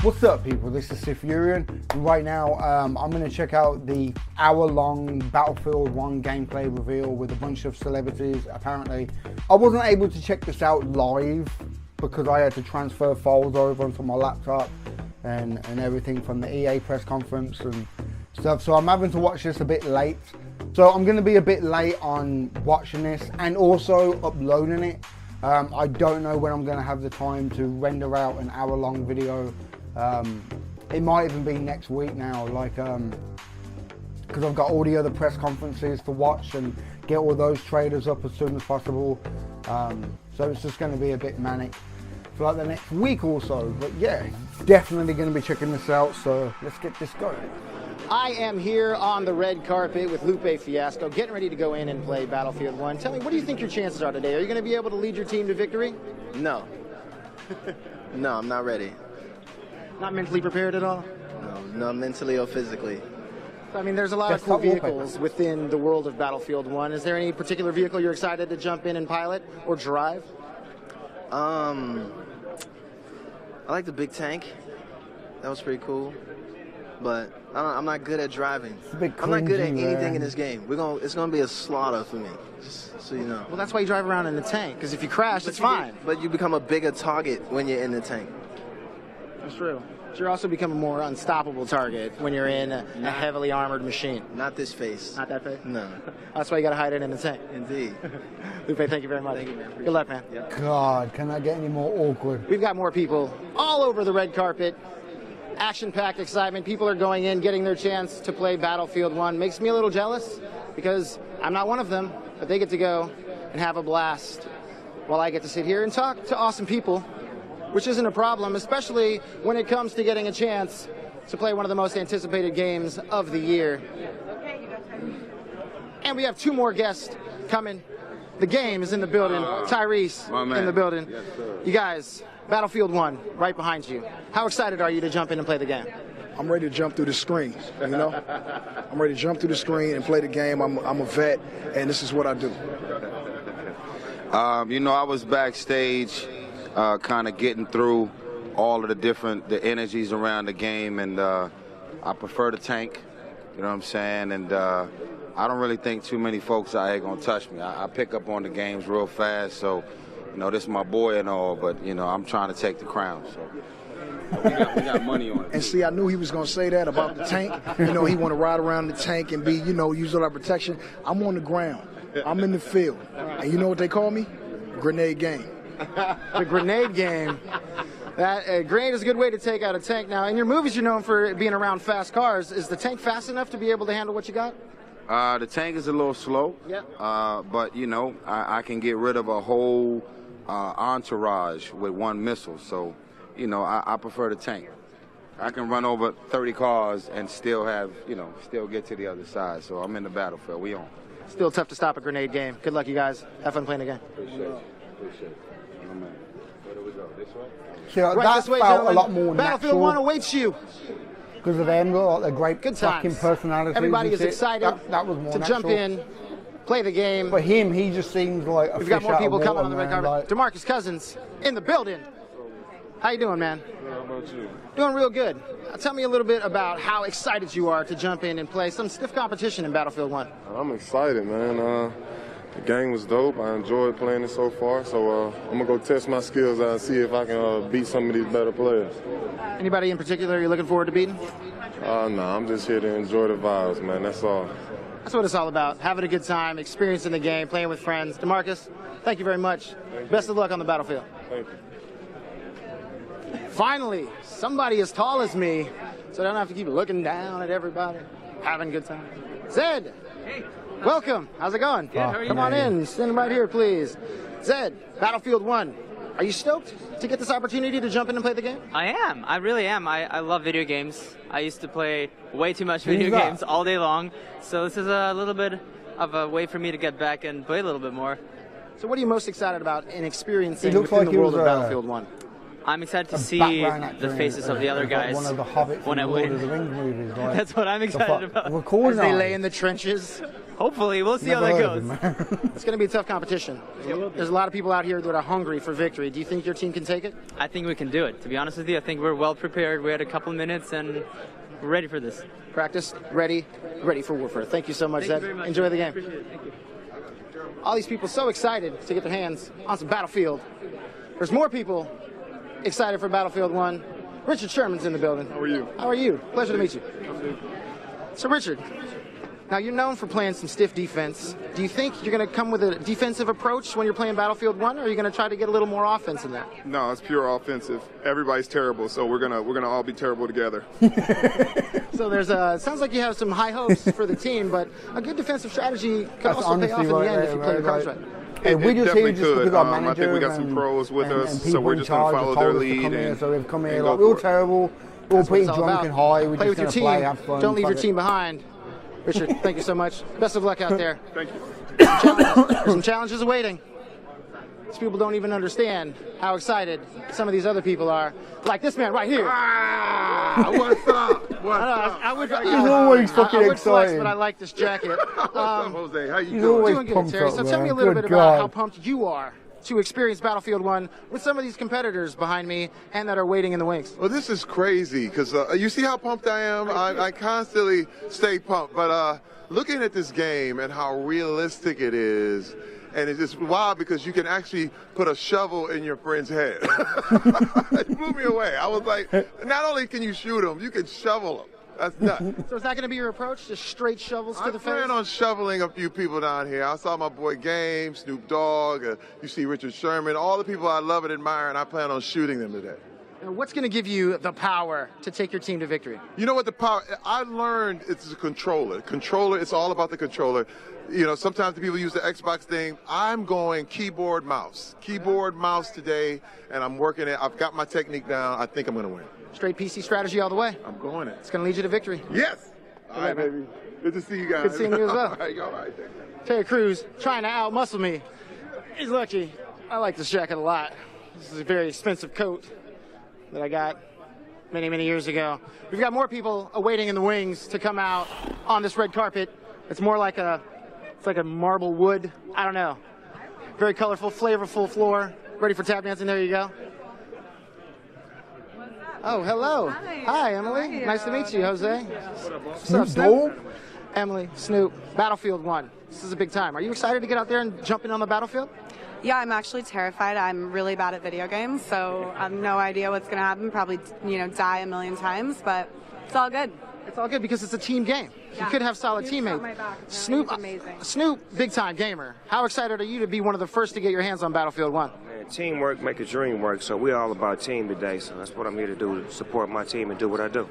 What's up, people? This is Sifurian, and right now I'm going to check out the hour-long Battlefield 1 gameplay reveal with a bunch of celebrities. Apparently, I wasn't able to check this out live because I had to transfer files over onto my laptop and everything from the EA press conference and stuff. So I'm having to watch this a bit late. So I'm going to be a bit late on watching this and also uploading it. I don't know when I'm going to have the time to render out an hour-long video. It might even be next week now, like, because I've got all the other press conferences to watch and get all those trailers up as soon as possible. So it's just going to be a bit manic for like the next week or so. But yeah, definitely going to be checking this out. So let's get this going. I am here on the red carpet with Lupe Fiasco, getting ready to go in and play Battlefield 1. Tell me, what do you think your chances are today? Are you going to be able to lead your team to victory? No. No, I'm not ready. Not mentally prepared at all? No, not mentally or physically. I mean, there's a lot of cool vehicles within the world of Battlefield 1. Is there any particular vehicle you're excited to jump in and pilot or drive? I like the big tank. That was pretty cool. But I'm not good at driving. I'm not good at anything in this game. It's gonna be a slaughter for me, just so you know. Well, that's why you drive around in the tank, because if you crash, it's fine. But you become a bigger target when you're in the tank. That's true. But you also become a more unstoppable target when you're in a heavily armored machine. Not this face. Not that face? No. That's why you gotta hide it in the tank. Indeed. Lupe, thank you very much. Thank you, man. Good luck, man. Yeah. God, can I get any more awkward? We've got more people all over the red carpet. Action-packed excitement. People are going in, getting their chance to play Battlefield 1. Makes me a little jealous because I'm not one of them, but they get to go and have a blast while I get to sit here and talk to awesome people, which isn't a problem, especially when it comes to getting a chance to play one of the most anticipated games of the year. And we have two more guests coming. The game is in the building. Tyrese in the building. Yes, sir. You guys, Battlefield 1, right behind you. How excited are you to jump in and play the game? I'm ready to jump through the screen, you know? I'm ready to jump through the screen and play the game. I'm a vet, and this is what I do. You know, I was backstage kind of getting through all of the energies around the game, and I prefer the tank, you know what I'm saying? And I don't really think too many folks out here going to touch me. I pick up on the games real fast, so, you know, this is my boy and all, but, you know, I'm trying to take the crown, so. We got money on it. And see, I knew he was going to say that about the tank. You know, he want to ride around the tank and be, you know, use all that protection. I'm on the ground. I'm in the field. And you know what they call me? Grenade game. The grenade game. That grenade is a good way to take out a tank. Now, in your movies, you're known for being around fast cars. Is the tank fast enough to be able to handle what you got? The tank is a little slow, but, you know, I can get rid of a whole entourage with one missile. So, you know, I prefer the tank. I can run over 30 cars and still have, you know, still get to the other side. So I'm in the battlefield. We on. Still tough to stop a grenade game. Good luck, you guys. Have fun playing the game. Appreciate it. Appreciate it. Oh, man. Where do we go? This way? Yeah, Right that this way, felt gentlemen. a lot more Battlefield 1 natural awaits you. because of them, like, they're great Good fucking times. personalities. Everybody and is shit. excited That was more to natural. jump in, play the game. But him, he just seems like a We've got fish more out people of coming water, on the red man. carpet. DeMarcus Cousins in the building. How you doing, man? How about you? Doing real good. Tell me a little bit about how excited you are to jump in and play some stiff competition in Battlefield 1. I'm excited, man. The game was dope. I enjoyed playing it so far. So I'm going to go test my skills out and see if I can beat some of these better players. Anybody in particular you're looking forward to beating? No, I'm just here to enjoy the vibes, man. That's all. That's what it's all about. Having a good time, experiencing the game, playing with friends. DeMarcus, thank you very much. Best of luck on the battlefield. Thank you. Finally, somebody as tall as me, so I don't have to keep looking down at everybody. Having a good time. Zed, welcome. How's it going? Come on in. Stand right here, please. Zed, Battlefield 1. Are you stoked to get this opportunity to jump in and play the game? I am. I really am. I love video games. I used to play way too much video games all day long, so this is a little bit of a way for me to get back and play a little bit more. So what are you most excited about in experiencing within the world of Battlefield 1? I'm excited to see background actor the faces of the other like guys one of the Hobbits when in I the Lord win. of the Rings movies. Like, That's what I'm excited about. Recording As they lay in the trenches. Hopefully, we'll see how that goes. It's going to be a tough competition. There's a lot of people out here that are hungry for victory. Do you think your team can take it? I think we can do it. To be honest with you, I think we're well prepared. We had a couple minutes and we're ready for this. Practice, ready for warfare. Thank you so much, Thank you Zed. very much. Enjoy the game. Appreciate it. Thank you. All these people so excited to get their hands on some Battlefield. There's more people excited for Battlefield 1. Richard Sherman's in the building. How are you? How are you? Pleasure to meet you. So Richard, now you're known for playing some stiff defense. Do you think you're going to come with a defensive approach when you're playing Battlefield 1, or are you going to try to get a little more offense in that? No, it's pure offensive. Everybody's terrible, so we're gonna all be terrible together. So there's sounds like you have some high hopes for the team, but a good defensive strategy could also pay off in the end if you play your cards right. Hey, we just definitely here just because we could. got I think managers we got some pros with us, and so people we're in just gonna charge follow that their told us to lead come here, and so they've come here and like go we're all for it. terrible, we're all That's what pretty it's all drunk about. and high. We're Play with just your gonna team. play, have fun. Don't leave your fuck team it. behind. Richard, thank you so much. Best of luck out there. Thank you. There's some challenges awaiting. These people don't even understand how excited some of these other people are. Like this man right here. Ah, what's up? What's up? I would, He's always fucking I would flex, excited. but I like this jacket. What's up, Jose? How you He's doing? always Doing good, pumped Terry. up, So tell me a man. little Good bit about how God. pumped you are to experience Battlefield 1 with some of these competitors behind me and that are waiting in the wings. Well, this is crazy because you see how pumped I am. I constantly stay pumped, but looking at this game and how realistic it is, and it's just wild because you can actually put a shovel in your friend's head. It blew me away. I was like, not only can you shoot them, you can shovel them. That's nuts. So is that going to be your approach? Just straight shovels to I the face? plan on shoveling a few people down here. I saw my boy Game, Snoop Dogg, you see Richard Sherman, all the people I love and admire, and I plan on shooting them today. And what's going to give you the power to take your team to victory? You know what the power, I learned it's a controller. Controller, it's all about the controller. You know, sometimes the people use the Xbox thing. I'm going keyboard, mouse. Keyboard, mouse today, and I'm working it. I've got my technique down. I think I'm going to win. Straight PC strategy all the way. I'm going it. It's going to lead you to victory. Yes! All right, baby. Good to see you guys. Good seeing you as well. All right, all right. Terry Crews trying to outmuscle me. He's lucky. I like this jacket a lot. This is a very expensive coat that I got many, many years ago. We've got more people awaiting in the wings to come out on this red carpet. It's more like it's like a marble wood. I don't know. Very colorful, flavorful floor. Ready for tap dancing? There you go. Oh, hello. Hi, Emily. Nice to meet you, Jose. What's up, Snoop? Emily, Snoop, Battlefield 1. This is a big time. Are you excited to get out there and jump in on the battlefield? Yeah, I'm actually terrified. I'm really bad at video games, so I have no idea what's going to happen. Probably, die a million times, but it's all good. It's all good because it's a team game. Yeah. You could have solid Snoop's got teammates. my back. No, Snoop, he's amazing. Snoop, big time gamer. How excited are you to be one of the first to get your hands on Battlefield 1? Man, teamwork make a dream work, so we're all about team today. So that's what I'm here to do, to support my team and do what I do.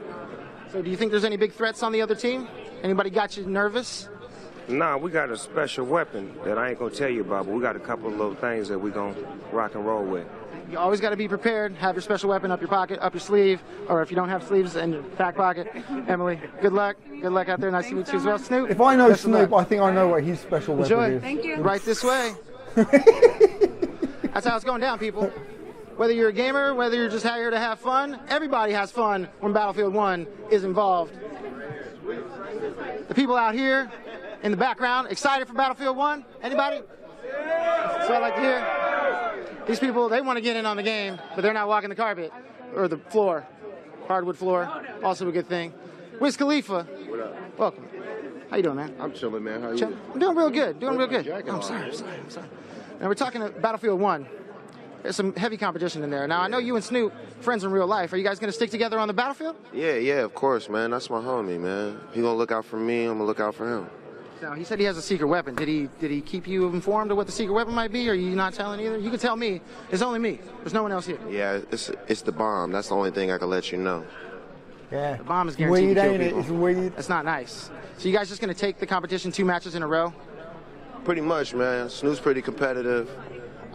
So do you think there's any big threats on the other team? Anybody got you nervous? Nah, we got a special weapon that I ain't gonna tell you about, but we got a couple of little things that we gonna rock and roll with. You always got to be prepared. Have your special weapon up your pocket, up your sleeve, or if you don't have sleeves, in your back pocket. Emily, good luck. Good luck out there. Nice to meet you as well. Snoop. If I know best of luck. Snoop, I think I know what his special weapon Enjoy. is. Thank you. Right this way. That's how it's going down, people. Whether you're a gamer, whether you're just here to have fun, everybody has fun when Battlefield 1 is involved. The people out here in the background, excited for Battlefield 1? Anybody? That's what I like to hear. These people, they want to get in on the game, but they're not walking the carpet or the floor. Hardwood floor, also a good thing. Wiz Khalifa. What up? Welcome. How you doing, man? I'm chilling, man. How you? Chill. I'm doing real good. Doing real good. jacket I'm on. sorry. Now we're talking about Battlefield 1. There's some heavy competition in there. Now I know you and Snoop, friends in real life. Are you guys going to stick together on the battlefield? Yeah, of course, man. That's my homie, man. He gonna look out for me. I'm gonna look out for him. Now he said he has a secret weapon. Did he keep you informed of what the secret weapon might be? Or are you not telling either? You can tell me. It's only me. There's no one else here. Yeah, it's the bomb. That's the only thing I can let you know. Yeah. The bomb is guaranteed Weed, to kill ain't it? people. It's weed. That's not nice. So you guys just going to take the competition 2 matches in a row? Pretty much, man. Snoop's pretty competitive.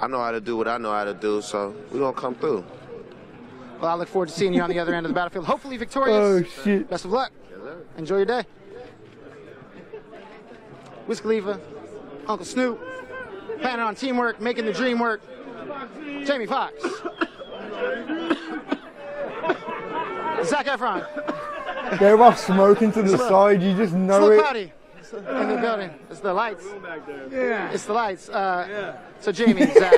I know how to do what I know how to do, so we're gonna come through. Well, I look forward to seeing you on the other end of the battlefield. Hopefully victorious. Oh, shit. Best of luck. Enjoy your day. Wiz Khalifa, Uncle Snoop, planning on teamwork, making the dream work. Jamie Foxx. Efron. They're off smoking to the side. You just It's a know little it. cloudy in the building. It's the lights. Yeah. It's the lights. So Jamie, Zach,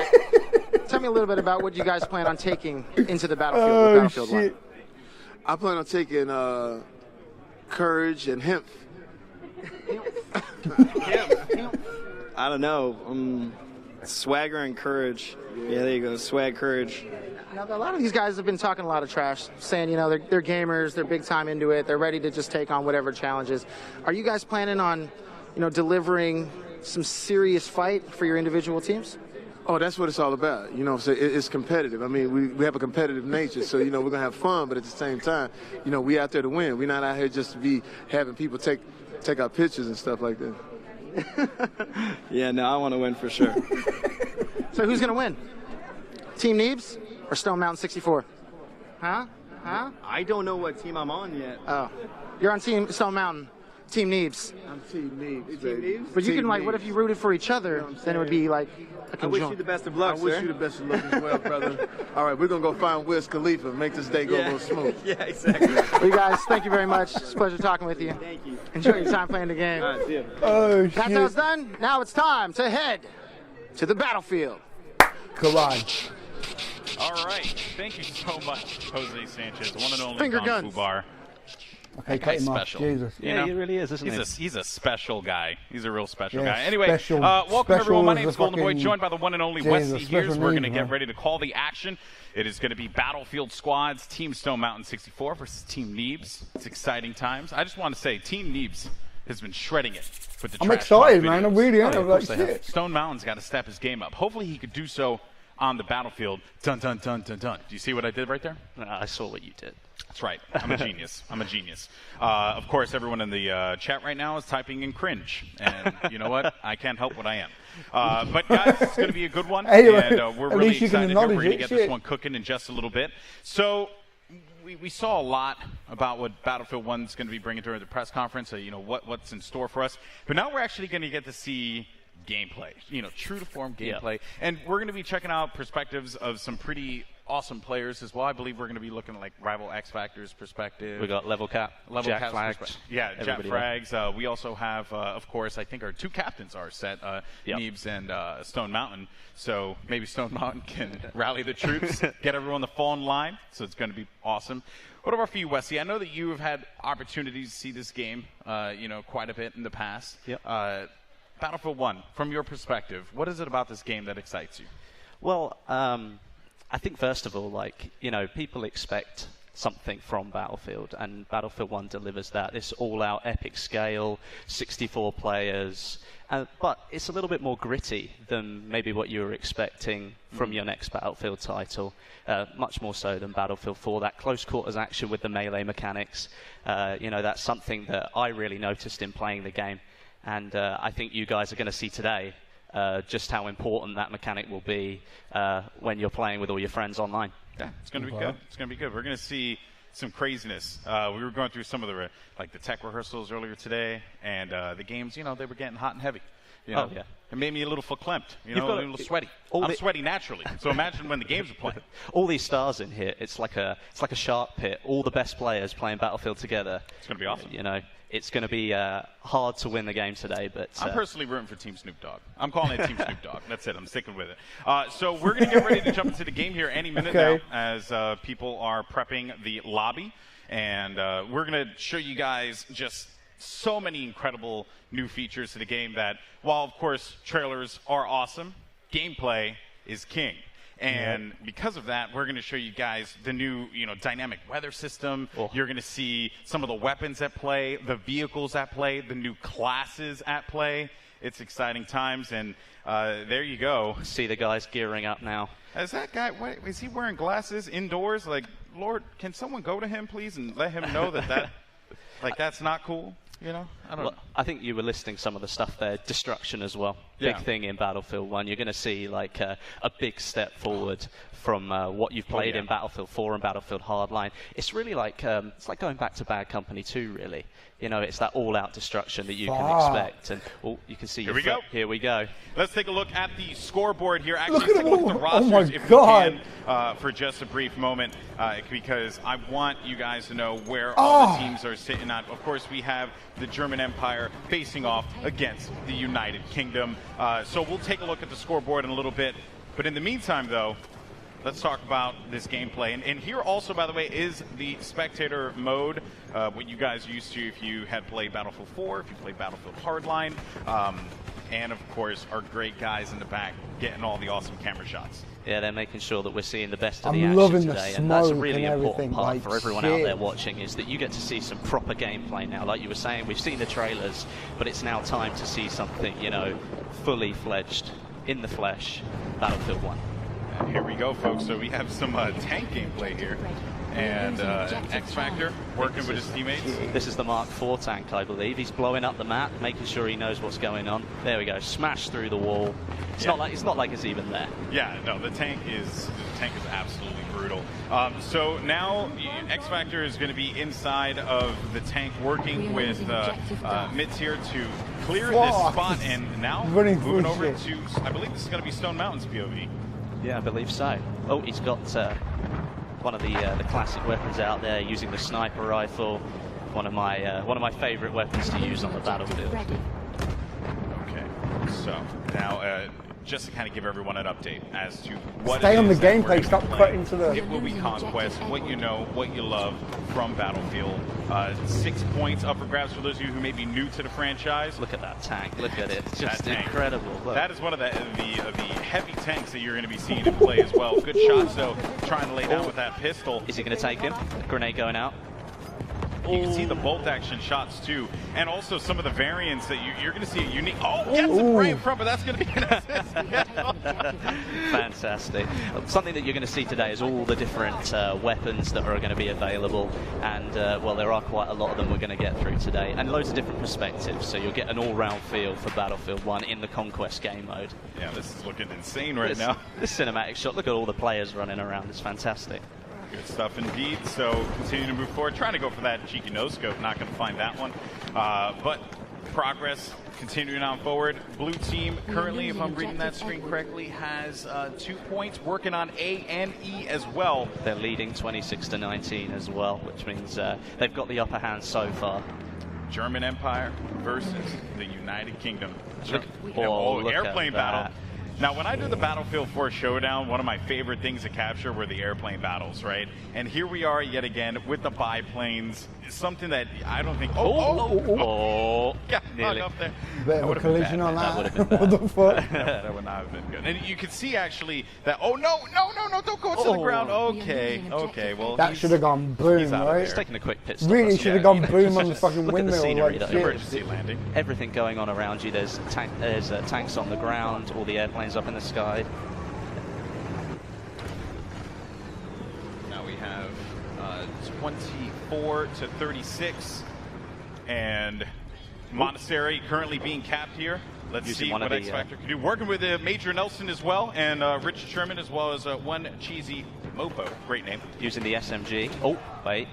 tell me a little bit about what you guys plan on taking into the battlefield with Battlefield 1. I plan on taking courage and hemp. I don't know. Swagger and courage. Yeah, there you go. Swag, courage. Now, a lot of these guys have been talking a lot of trash, saying, you know, they're gamers, they're big time into it, they're ready to just take on whatever challenges. Are you guys planning on, you know, delivering some serious fight for your individual teams? Oh, that's what it's all about. You know, so it's competitive. I mean, we have a competitive nature, so, you know, we're going to have fun, but at the same time, you know, we out there to win. We're not out here just to be having people take our pictures and stuff like that. Yeah, no, I want to win for sure. So who's going to win? Team Neebs or Stone Mountain 64? Huh? I don't know what team I'm on yet. Oh. You're on Team Stone Mountain. Team Neebs. I'm Team Neebs. Team Neebs? But you Team can, like, Neebs. what if you rooted for each other? Then it would be like a I conjoint. wish you the best of luck, I wish sir. you the best of luck as well, brother. All right, we're going to go find Wiz Khalifa, make this day go a little smooth. Yeah, exactly. Well, you guys, thank you very much. It's a pleasure talking with you. Thank you. Enjoy your time playing the game. All right, see ya. Oh, That's how it's done. Now it's time to head to the battlefield. Come on. All right. Thank you so much, Jose Sanchez, one and only Finger Kung guns. Fu Bar. Okay, That cut guy's him off. special. Jesus. You know? he really is, isn't He's a special guy. He's a real special Yeah, guy. Anyway, special- welcome special everyone. My is name the is Golden Boy, fucking- joined by the one and only Jesus, Wesley here. special We're going to means, get man. ready to call the action. It is going to be Battlefield Squads, Team Stone Mountain 64 versus Team Neebs. It's exciting times. I just want to say, Team Neebs has been shredding it with the I'm trash excited, talk man. I videos. really am. Of I'm course like, they have. shit. Stone Mountain's got to step his game up. Hopefully he could do so on the battlefield. Dun, dun, dun, dun, dun. Do you see what I did right there? I saw what you did. That's right. I'm a genius. I'm a genius. Of course, everyone in the chat right now is typing in cringe. And you know what? I can't help what I am. But, guys, it's going to be a good one. Hey, And we're at really least you can excited here. We're acknowledge going to it. get Shit. this one cooking in just a little bit. So we saw a lot about what Battlefield 1 is going to be bringing during the press conference, so, you know, what's in store for us. But now we're actually going to get to see gameplay, you know, true to form gameplay. And we're going to be checking out perspectives of some pretty awesome players as well. I believe we're going to be looking at like Rival X Factor's perspective. We got Level Cap, Level Jack Cap's Flags. perspective. Yeah, Jack everybody there. Frags. We also have, of course, I think our two captains are set, Neebs and Stone Mountain. So maybe Stone Mountain can rally the troops, get everyone to fall in line. So it's going to be awesome. What about for you, Wesley? I know that you have had opportunities to see this game, you know, quite a bit in the past. Yep. Battlefield 1, from your perspective, what is it about this game that excites you? Well, I think first of all, like, you know, people expect something from Battlefield, and Battlefield 1 delivers that. This all-out epic scale, 64 players, but it's a little bit more gritty than maybe what you were expecting from your next Battlefield title. Much more so than Battlefield 4. That close quarters action with the melee mechanics, you know, that's something that I really noticed in playing the game. And I think you guys are going to see today just how important that mechanic will be when you're playing with all your friends online. Yeah, it's going to be good. It's going to be good. We're going to see some craziness. We were going through some of the the tech rehearsals earlier today, and the games, you know, they were getting hot and heavy. You know? Oh, yeah. It made me a little verklempt, you know, a little sweaty. I'm sweaty naturally, so imagine when the games are playing. All these stars in here, it's like a shark pit. All the best players playing Battlefield together. It's going to be awesome. You know, it's going to be hard to win the game today, but I'm personally rooting for Team Snoop Dogg. I'm calling it Team Snoop Dogg. That's it. I'm sticking with it. So we're going to get ready to jump into the game here any minute now as people are prepping the lobby. And we're going to show you guys just so many incredible new features to the game that, while, of course, trailers are awesome, gameplay is king. And because of that, we're going to show you guys the new, you know, dynamic weather system. You're going to see some of the weapons at play, the vehicles at play, the new classes at play. It's exciting times, and there you go. See the guys gearing up now. Is that guy, is he wearing glasses indoors? Like, Lord, can someone go to him, please, and let him know that, like, that's not cool? You know, I don't. Well, I think you were listing some of the stuff there. Destruction as well. Yeah. Big thing in Battlefield 1. You're going to see like a big step forward from what you've played in Battlefield 4 and Battlefield Hardline. It's really like it's like going back to Bad Company 2, really. You know, it's that all-out destruction that you can expect. And you can see. Here we go. Here we go. Let's take a look at the scoreboard here. Actually, Look at take a look at the them. rosters Oh my if God. we can for just a brief moment, because I want you guys to know where all the teams are sitting at. Of course, we have the German Empire facing off against the United Kingdom. So we'll take a look at the scoreboard in a little bit. But in the meantime, though, let's talk about this gameplay. And here also, by the way, is the spectator mode, what you guys used to if you had played Battlefield 4, if you played Battlefield Hardline, and, of course, our great guys in the back getting all the awesome camera shots. Yeah, they're making sure that we're seeing the best of the I'm action loving the today, and that's a smoke really and important everything, part like, for everyone out there watching, is that you get to see some proper gameplay now. Like you were saying, we've seen the trailers, but it's now time to see something, you know, fully fledged, in the flesh, Battlefield 1. And here we go, folks. So we have some tank gameplay here. And X Factor working with his teammates. This is the Mark IV tank, I believe. He's blowing up the map, making sure he knows what's going on. There we go, smash through the wall. It's not like it's even there. Yeah, no, the tank is absolutely brutal. So now X Factor is going to be inside of the tank, working with Mitz here to clear this spot, and now moving over to, I believe this is going to be Stone Mountain's POV. Yeah, I believe so. Oh, he's got one of the classic weapons out there, using the sniper rifle. One of my favorite weapons to use on the battlefield. Okay, so now just to kind of give everyone an update as to what Stay on the gameplay. gameplay, stop cutting to the... It will be Conquest, what you know, what you love from Battlefield. 6 points up for grabs for those of you who may be new to the franchise. Look at that tank, look at it, it's just incredible. Look. That is one of the heavy tanks that you're going to be seeing in play as well. Good shots though, trying to lay down with that pistol. Is he going to take him? Grenade going out. You can see the bolt action shots too, and also some of the variants that you're going to see a unique. Oh, gets him right in front, but that's going to be an assist. Fantastic. Something that you're going to see today is all the different weapons that are going to be available, and well, there are quite a lot of them we're going to get through today, and loads of different perspectives. So you'll get an all-round feel for Battlefield 1 in the Conquest game mode. Yeah, this is looking insane right now. This cinematic shot. Look at all the players running around. It's fantastic. Good stuff indeed. So continue to move forward. Trying to go for that cheeky no scope. Not going to find that one. But progress continuing on forward. Blue team currently, if I'm reading that screen correctly, has 2 points. Working on A and E as well. They're leading 26-19 as well, which means they've got the upper hand so far. German Empire versus the United Kingdom. Look Airplane battle. Now, when I do the Battlefield 4 Showdown, one of my favorite things to capture were the airplane battles, right? And here we are yet again with the biplanes. Something that I don't think... Yeah, nearly. Up there. Bit of a collision on that. That would have been What the fuck? That would not have been good. And you could see actually that... Oh, no, don't go to the ground. Okay, well... That should have gone boom, right? He's taking a quick pit stop. Really should have gone boom on the fucking Look at the windmill. scenery, Like, though. Emergency landing. Everything going on around you. There's tanks on the ground, all the airplanes up in the sky. Now we have 24 to 36, and Monastery currently being capped here. Let's Using see one what of the, X Factor can do. Working with Major Nelson as well, and Richard Sherman, as well as one cheesy Mopo. Great name. Using the SMG. Oh, wait.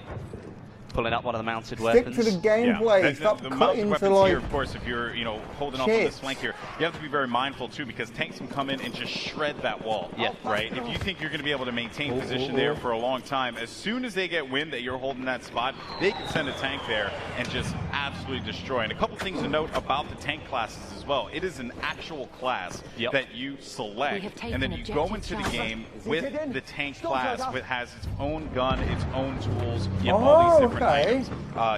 Pulling up one of the mounted Stick weapons. to the gameplay. Yeah. Stop the cutting mounted to weapons like... here, of course, if you're holding off on this flank here, you have to be very mindful too, because tanks can come in and just shred that wall. Yeah. Right. If you think you're going to be able to maintain position there for a long time, as soon as they get wind that you're holding that spot, they can send a tank there and just absolutely destroy. And a couple things to note about the tank classes as well. It is an actual class that you select, and then you go into the game with the tank class, which has its own gun, its own tools, all these different items.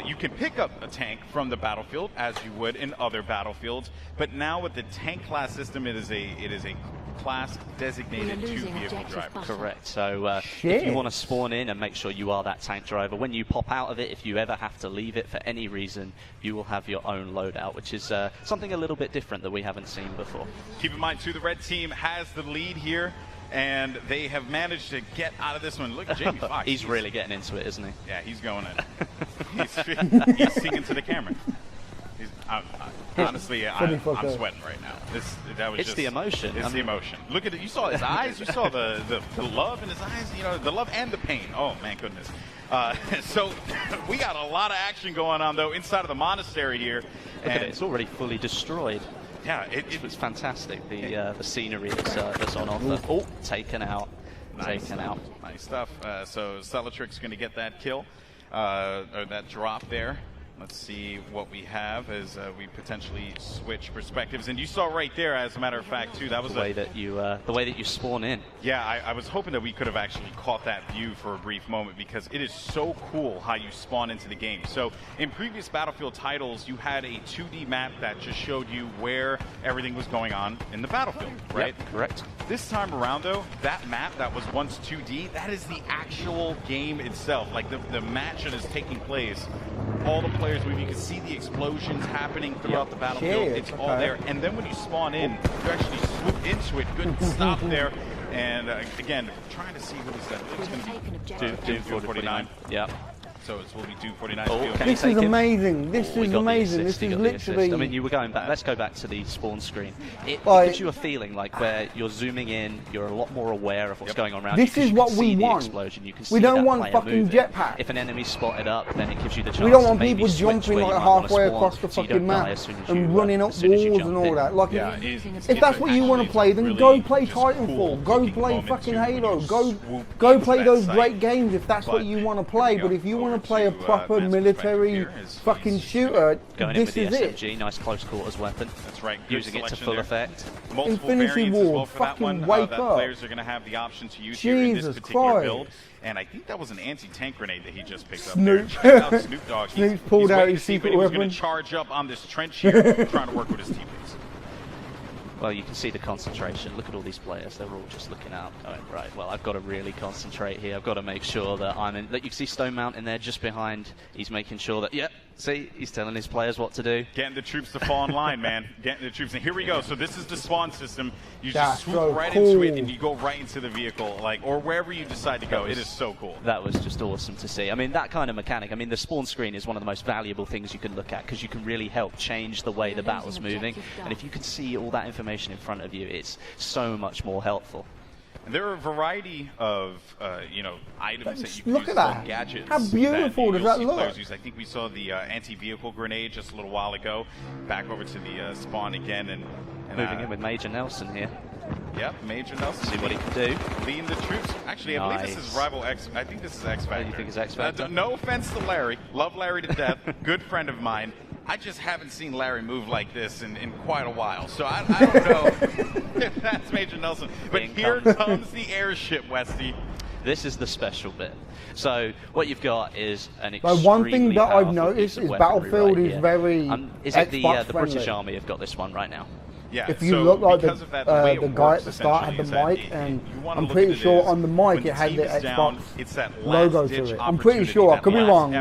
You can pick up a tank from the battlefield as you would in other battlefields, but now with the tank class system, it is a class designated to vehicle drivers. Correct. So if you want to spawn in and make sure you are that tank driver, when you pop out of it, if you ever have to leave it for any reason, you will have your own loadout, which is something a little bit different that we haven't seen before. Keep in mind too, the red team has the lead here, and they have managed to get out of this one. Look at Jamie Foxx. He's really getting into it, isn't he? Yeah, he's going in. He's singing to the camera. Honestly, I'm sweating right now. It's the emotion. It's the emotion. Look at it. You saw his eyes. You saw the love in his eyes. You know, the love and the pain. Oh, man, goodness. So we got a lot of action going on, though, inside of the monastery here. Look at it. It's already fully destroyed. Yeah, it's fantastic. The scenery that's on offer. Oh, taken out. Nice. Taken out. Nice stuff. So Celatrix's going to get that kill, or that drop there. Let's see what we have as we potentially switch perspectives. And you saw right there, as a matter of fact, too, that was the way that you spawn in. Yeah, I was hoping that we could have actually caught that view for a brief moment, because it is so cool how you spawn into the game. So in previous Battlefield titles, you had a 2D map that just showed you where everything was going on in the battlefield, right? Yep, correct. This time around, though, that map that was once 2D, that is the actual game itself. Like the match that is taking place, all the players move. You can see the explosions happening throughout the battlefield. It's all there. And then when you spawn in, you actually swoop into it. Good stop there. And again, trying to see what is that. It's going to be Doom 49. Yeah. So it will be Doom 49. This is amazing. This is amazing. This is literally. I mean, you were going back. Let's go back to the spawn screen. It gives you a feeling like where you're zooming in, you're a lot more aware of what's going on around you. This is what we want. Explosion. You can see we don't want that fucking jetpacks. If an enemy's spotted up, then it gives you the chance. We don't want to people jumping like halfway across the fucking map and running up walls and all that. Like, if that's what you want to play, then go play Titanfall. Go play fucking Halo. Go play those great games if that's what you want to play. But if you want to play a proper military fucking shooter, this is it. SMG, nice close quarters weapon. That's right. Using it to full effect. Infinity Ward, fucking wake up. Players are going to have the option to use here in this particular build. And I think that was an anti-tank grenade that he just picked up there. Check out Snoop Dogg. Snoop pulled out his secret weapon. He's going to charge up on this trench here, trying to work with his teammates. Well, you can see the concentration. Look at all these players. They're all just looking out, going, right, well, I've got to really concentrate here. I've got to make sure that I'm in. Look, you can see Stone Mountain there just behind. He's making sure that, see, he's telling his players what to do. Getting the troops to fall in line, man. Getting the troops. And here we go. So this is the spawn system. You just swoop right into it, and you go right into the vehicle, or wherever you decide to go. It is so cool. That was just awesome to see. I mean, that kind of mechanic. I mean, the spawn screen is one of the most valuable things you can look at, because you can really help change the way the battle's moving. And if you can see all that information in front of you, it's so much more helpful. And there are a variety of items that you can use as gadgets. How beautiful does that look? I think we saw the anti-vehicle grenade just a little while ago. Back over to the spawn again, and moving in with Major Nelson here. Yep, Major Nelson. See what he can do. Leading the troops. Actually, I believe this is rival X. I think this is X Factor. You think it's X Factor? No offense to Larry. Love Larry to death. Good friend of mine. I just haven't seen Larry move like this in quite a while. So I don't know if that's Major Nelson. But here comes the airship, Westy. This is the special bit. So what you've got is an extremely But one thing that I've noticed is Battlefield is very is it the British Army have got this one right now? Yeah, if you look like the guy at the start had the mic, and I'm pretty sure on the mic it had the Xbox logo to it. I'm pretty sure. I could be wrong.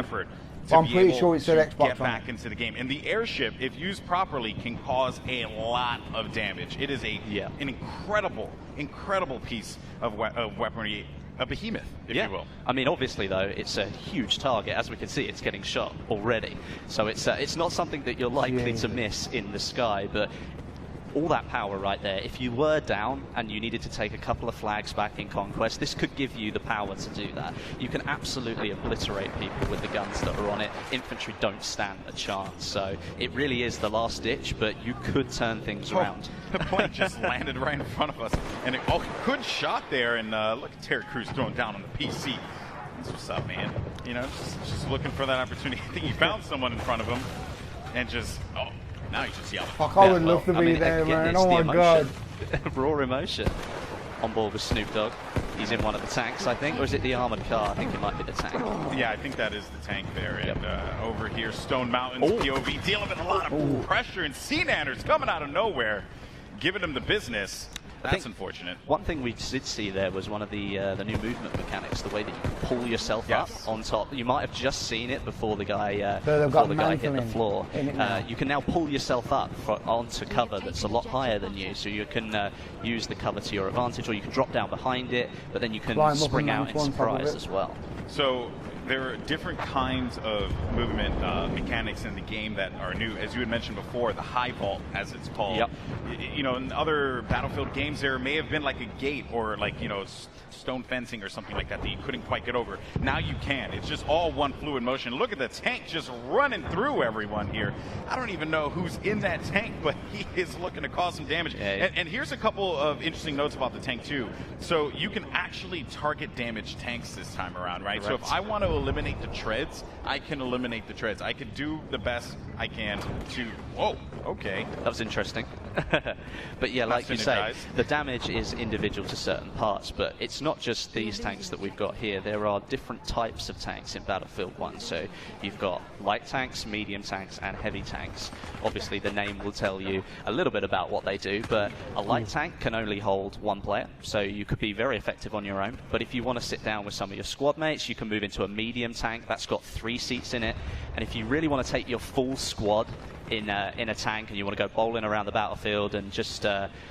I'm pretty sure it said Xbox. Get back into the game, and the airship, if used properly, can cause a lot of damage. It is an incredible piece of weaponry. A behemoth, if you will. I mean, obviously, though, it's a huge target. As we can see, it's getting shot already. So it's not something that you're likely to miss in the sky, but all that power right there. If you were down and you needed to take a couple of flags back in Conquest, this could give you the power to do that. You can absolutely obliterate people with the guns that are on it. Infantry don't stand a chance. So it really is the last ditch, but you could turn things around. The plane just landed right in front of us. And good shot there. And look at Terry Crews throwing down on the PC. That's what's up, man. You know, just looking for that opportunity. I think he found someone in front of him and just, now you just yell. Fuck, I would love to be there, man. Oh my god. Raw emotion. On board with Snoop Dogg. He's in one of the tanks, I think. Or is it the armored car? I think it might be the tank. Yeah, I think that is the tank there. And over here, Stone Mountain's POV dealing with a lot of pressure. And Sea-Nanners coming out of nowhere, giving him the business. That's unfortunate. One thing we did see there was one of the new movement mechanics, the way that you can pull yourself up on top. You might have just seen it before the guy hit the floor. You can now pull yourself up onto cover that's a lot higher than you, so you can use the cover to your advantage, or you can drop down behind it, but then you can spring out in surprise as well. So there are different kinds of movement mechanics in the game that are new. As you had mentioned before, the high vault, as it's called. Yep. You know, in other Battlefield games, there may have been like a gate or like, you know, stone fencing or something like that that you couldn't quite get over. Now you can. It's just all one fluid motion. Look at the tank just running through everyone here. I don't even know who's in that tank, but he is looking to cause some damage. Yeah. And here's a couple of interesting notes about the tank too. So you can actually target damage tanks this time around, right? Correct. So if I want to eliminate the treads, I can eliminate the treads. I can do the best I can to... Whoa, okay. That was interesting. But yeah, like you say, the damage is individual to certain parts, but it's not just these tanks that we've got here. There are different types of tanks in Battlefield 1. So you've got light tanks, medium tanks, and heavy tanks. Obviously, the name will tell you a little bit about what they do, but a light tank can only hold one player, so you could be very effective on your own. But if you want to sit down with some of your squad mates, you can move into a medium tank. That's got 3 seats in it. And if you really want to take your full squad in a tank and you want to go bowling around the battlefield and just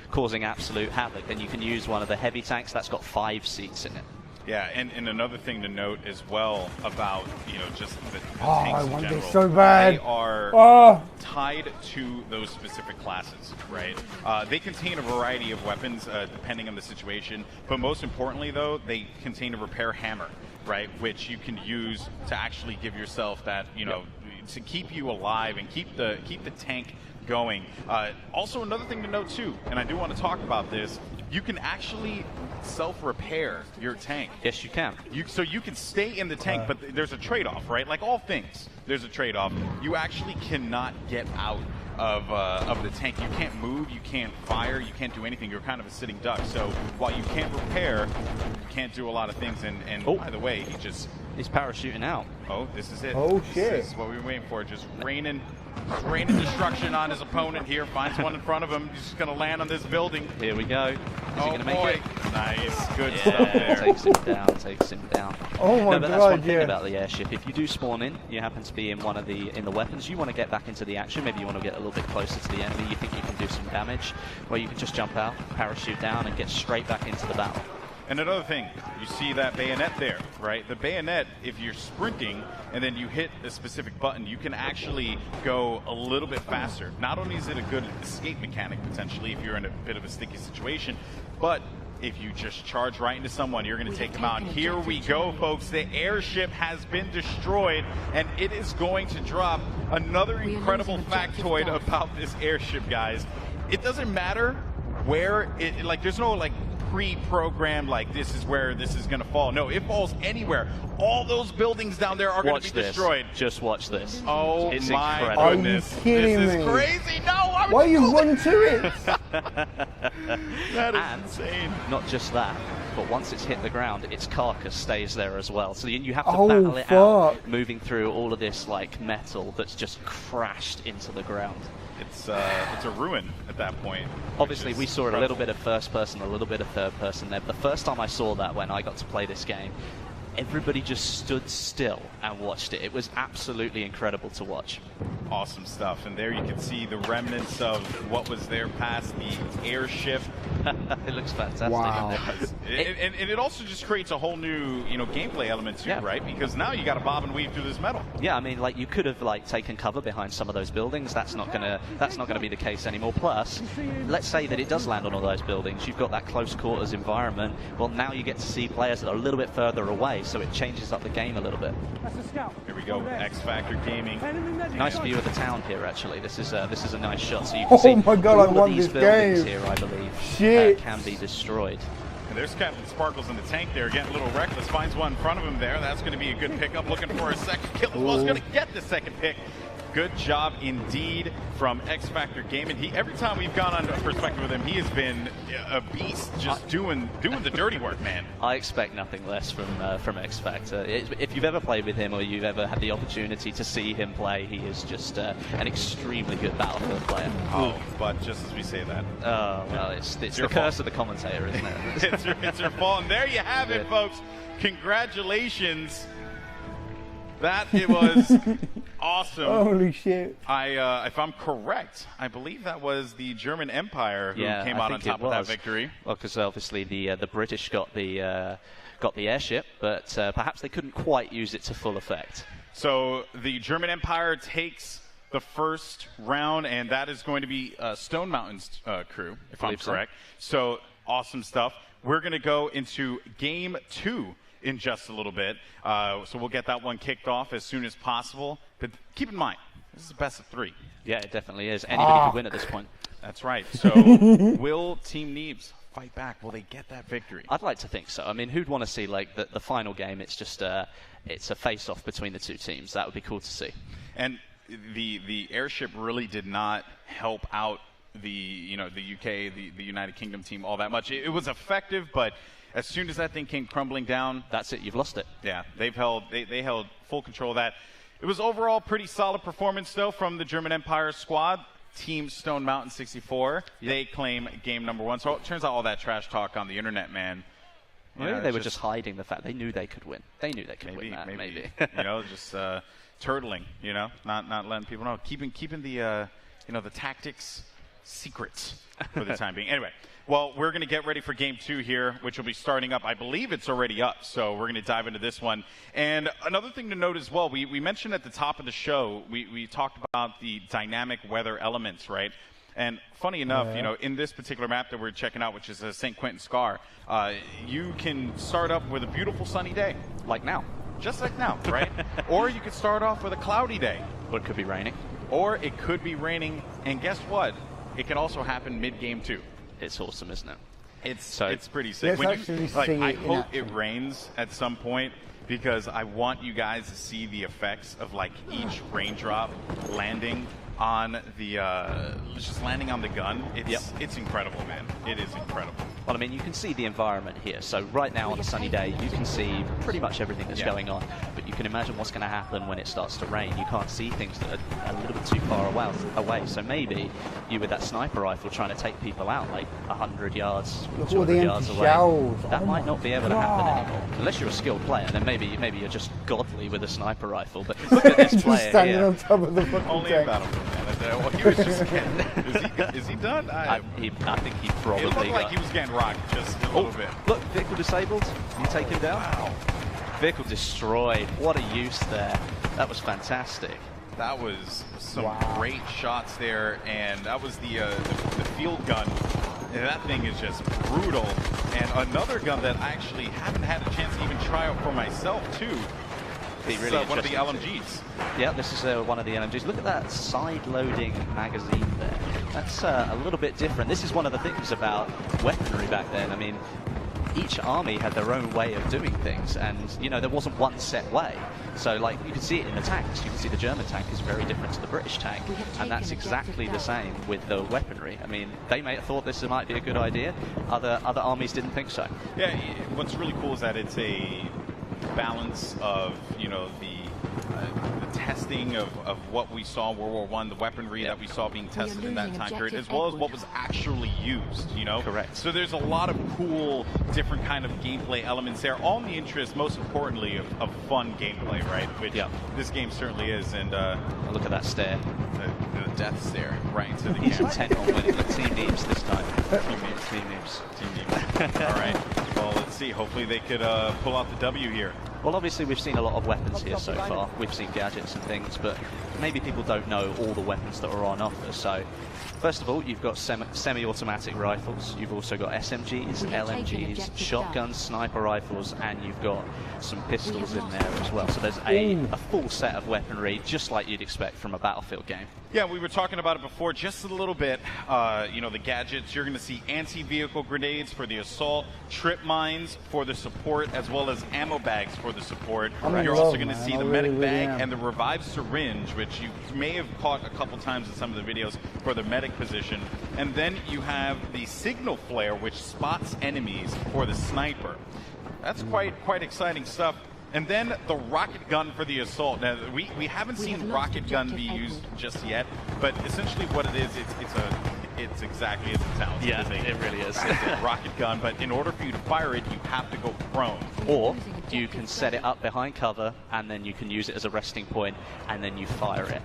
causing absolute havoc, then you can use one of the heavy tanks. That's got 5 seats in it. Yeah, and another thing to note as well about, you know, just the tanks I in want general, this so bad. They are tied to those specific classes, right? They contain a variety of weapons depending on the situation, but most importantly, though, they contain a repair hammer, right, which you can use to actually give yourself that, you know, to keep you alive and keep the tank going. Also, another thing to note too, and I do want to talk about this, you can actually self-repair your tank. Yes, you can. So you can stay in the tank, but there's a trade-off, right? Like all things, there's a trade-off. You actually cannot get out of the tank. You can't move, you can't fire, you can't do anything. You're kind of a sitting duck. So while you can't repair, you can't do a lot of things. And by the way, he's parachuting out. Oh, this is it. Oh, shit. This is what we were waiting for. Just raining destruction on his opponent here. Finds one in front of him. He's just going to land on this building. Here we go. Is he going to make it? Nice. Good stuff there. Takes him down. Oh my but that's God, one thing about the airship. If you do spawn in, you happen to be in one of the weapons, you want to get back into the action. Maybe you want to get a little bit closer to the enemy. You think you can do some damage, where you can just jump out, parachute down, and get straight back into the battle. And another thing, you see that bayonet there, right? The bayonet, if you're sprinting and then you hit a specific button, you can actually go a little bit faster. Not only is it a good escape mechanic, potentially, if you're in a bit of a sticky situation, but if you just charge right into someone, you're going to take them out. And here we go, folks. The airship has been destroyed, and it is going to drop another incredible factoid about this airship, guys. It doesn't matter where it, like, there's no, like, pre-programmed, like, this is where this is going to fall. No, it falls anywhere. All those buildings down there are going to be destroyed. Just watch this. Oh, it's my incredible. goodness. Are you kidding This me? is crazy. No, why you run to it? That is insane. Not just that, but once it's hit the ground, its carcass stays there as well. So you have to Oh, battle it fuck. out, moving through all of this like metal that's just crashed into the ground. It's a ruin at that point. Obviously, we saw a little bit of first person, a little bit of third person there. But the first time I saw that, when I got to play this game, everybody just stood still and watched it. It was absolutely incredible to watch. Awesome stuff. And there you can see the remnants of what was there past the airship. It looks fantastic. Wow. And it also just creates a whole new, you know, gameplay element too, right? Because now you got to bob and weave through this metal. Yeah, I mean, like, you could have like taken cover behind some of those buildings. That's not gonna be the case anymore. Plus, let's say that it does land on all those buildings. You've got that close quarters environment. Well, now you get to see players that are a little bit further away, so it changes up the game a little bit. Here we go, X Factor Gaming. Nice view of the town here, actually. This is a nice shot. So you can Oh see my God, all I of want these this buildings game. here, I believe, Shit. can be destroyed. And there's Captain Sparkles in the tank there, getting a little reckless. Finds one in front of him there. That's going to be a good pickup. Looking for a second kill. He's going to get the second pick. Good job indeed from X Factor Gaming. Every time we've gone on a perspective with him, he has been a beast, just doing the dirty work, man. I expect nothing less from X Factor. If you've ever played with him or you've ever had the opportunity to see him play, he is just an extremely good Battlefield player. Oh, but just as we say that. Oh, well, it's the curse of the commentator, isn't it? it's your fault. And there you have it, folks. Congratulations. That it was awesome. Holy shit. If I'm correct, I believe that was the German Empire who came out on top of that victory. Well, because obviously the British got the airship, but perhaps they couldn't quite use it to full effect. So the German Empire takes the first round, and that is going to be Stone Mountain's crew, if I'm correct. So awesome stuff. We're going to go into Game 2 in just a little bit. So we'll get that one kicked off as soon as possible. But keep in mind, this is the best of 3. Yeah, it definitely is. Anybody could win at this point. That's right. So will Team Neebs fight back? Will they get that victory? I'd like to think so. I mean, who'd want to see like the final game? It's just it's a face-off between the two teams. That would be cool to see. And the airship really did not help out the UK, the United Kingdom team all that much. It was effective, but as soon as that thing came crumbling down, that's it. You've lost it. Yeah, they held full control of that. It was overall pretty solid performance though from the German Empire squad. Team Stone Mountain 64. They claim game number 1. So it turns out all that trash talk on the internet, man. Maybe they were just hiding the fact they knew they could win. They knew they could win that. Maybe. Just turtling. Not letting people know. Keeping the the tactics secrets for the time being. Anyway, well, we're going to get ready for Game 2 here, which will be starting up. I believe it's already up, so we're going to dive into this one. And another thing to note as well, we mentioned at the top of the show, we talked about the dynamic weather elements, right? And funny enough, in this particular map that we're checking out, which is St. Quentin Scar, you can start up with a beautiful sunny day. Like now. Just like now, right? Or you could start off with a cloudy day. Or it could be raining. Or it could be raining, and guess what? It can also happen mid-game too. It's awesome, isn't it? It's pretty sick. I hope it rains at some point because I want you guys to see the effects of like each raindrop landing on the just landing on the gun. It's incredible, man. It is incredible. Well, I mean, you can see the environment here. So right now on a sunny day, you can see pretty much everything that's going on. But you can imagine what's going to happen when it starts to rain. You can't see things that are a little bit too far away. So maybe you, with that sniper rifle, trying to take people out like 100 yards, 200 yards away. That might not be able to happen anymore. Unless you're a skilled player, then maybe you're just godly with a sniper rifle. But look at this player standing here. on top of the fucking Only tank. a Battlefield, man. He was just getting, is he done? I think he probably It looked like he was getting rocked just a little bit. Look, vehicle disabled. You take him down. Wow. Vehicle destroyed. What a use there. That was fantastic. That was some great shots there, and that was the field gun. And that thing is just brutal. And another gun that I actually haven't had a chance to even try out for myself, too. It's really one of the LMGs. Yeah, this is one of the LMGs. Look at that side-loading magazine there. That's a little bit different. This is one of the things about weaponry back then. I mean, each army had their own way of doing things, and there wasn't one set way. So, like, you can see it in the tanks. You can see the German tank is very different to the British tank, and that's exactly the same with the weaponry. I mean, they may have thought this might be a good idea. Other armies didn't think so. Yeah, what's really cool is that it's a balance of the testing of what we saw in World War I, the weaponry that we saw being tested in that time period, as well as what was actually used. Correct. So there's a lot of cool, different kind of gameplay elements there, all in the interest, most importantly, of fun gameplay, right? Which this game certainly is. And look at that stare, the death stare right into the He's camera. intent on winning the Team Neebs this time. Team Neebs. All right. Well, let's see. Hopefully they could pull out the W here. Well, obviously we've seen a lot of weapons here so far. We've seen gadgets and things, but maybe people don't know all the weapons that are on offer. So, first of all, you've got semi-automatic rifles. You've also got SMGs, LMGs, shotguns, sniper rifles, and you've got some pistols in there as well. So there's a full set of weaponry, just like you'd expect from a Battlefield game. Yeah, we were talking about it before just a little bit. The gadgets, you're going to see anti-vehicle grenades for the assault, trip mines for the support, as well as ammo bags for the support. You're also going to see the medic bag and the revived syringe, which you may have caught a couple times in some of the videos for the medic position. And then you have the signal flare, which spots enemies for the sniper. That's quite exciting stuff. And then the rocket gun for the assault. Now, we haven't seen rocket gun be used just yet, but essentially what it is, it's exactly as it sounds. Yeah, it really is. It's a rocket gun, but in order for you to fire it, you have to go prone. Or you can set it up behind cover, and then you can use it as a resting point, and then you fire it.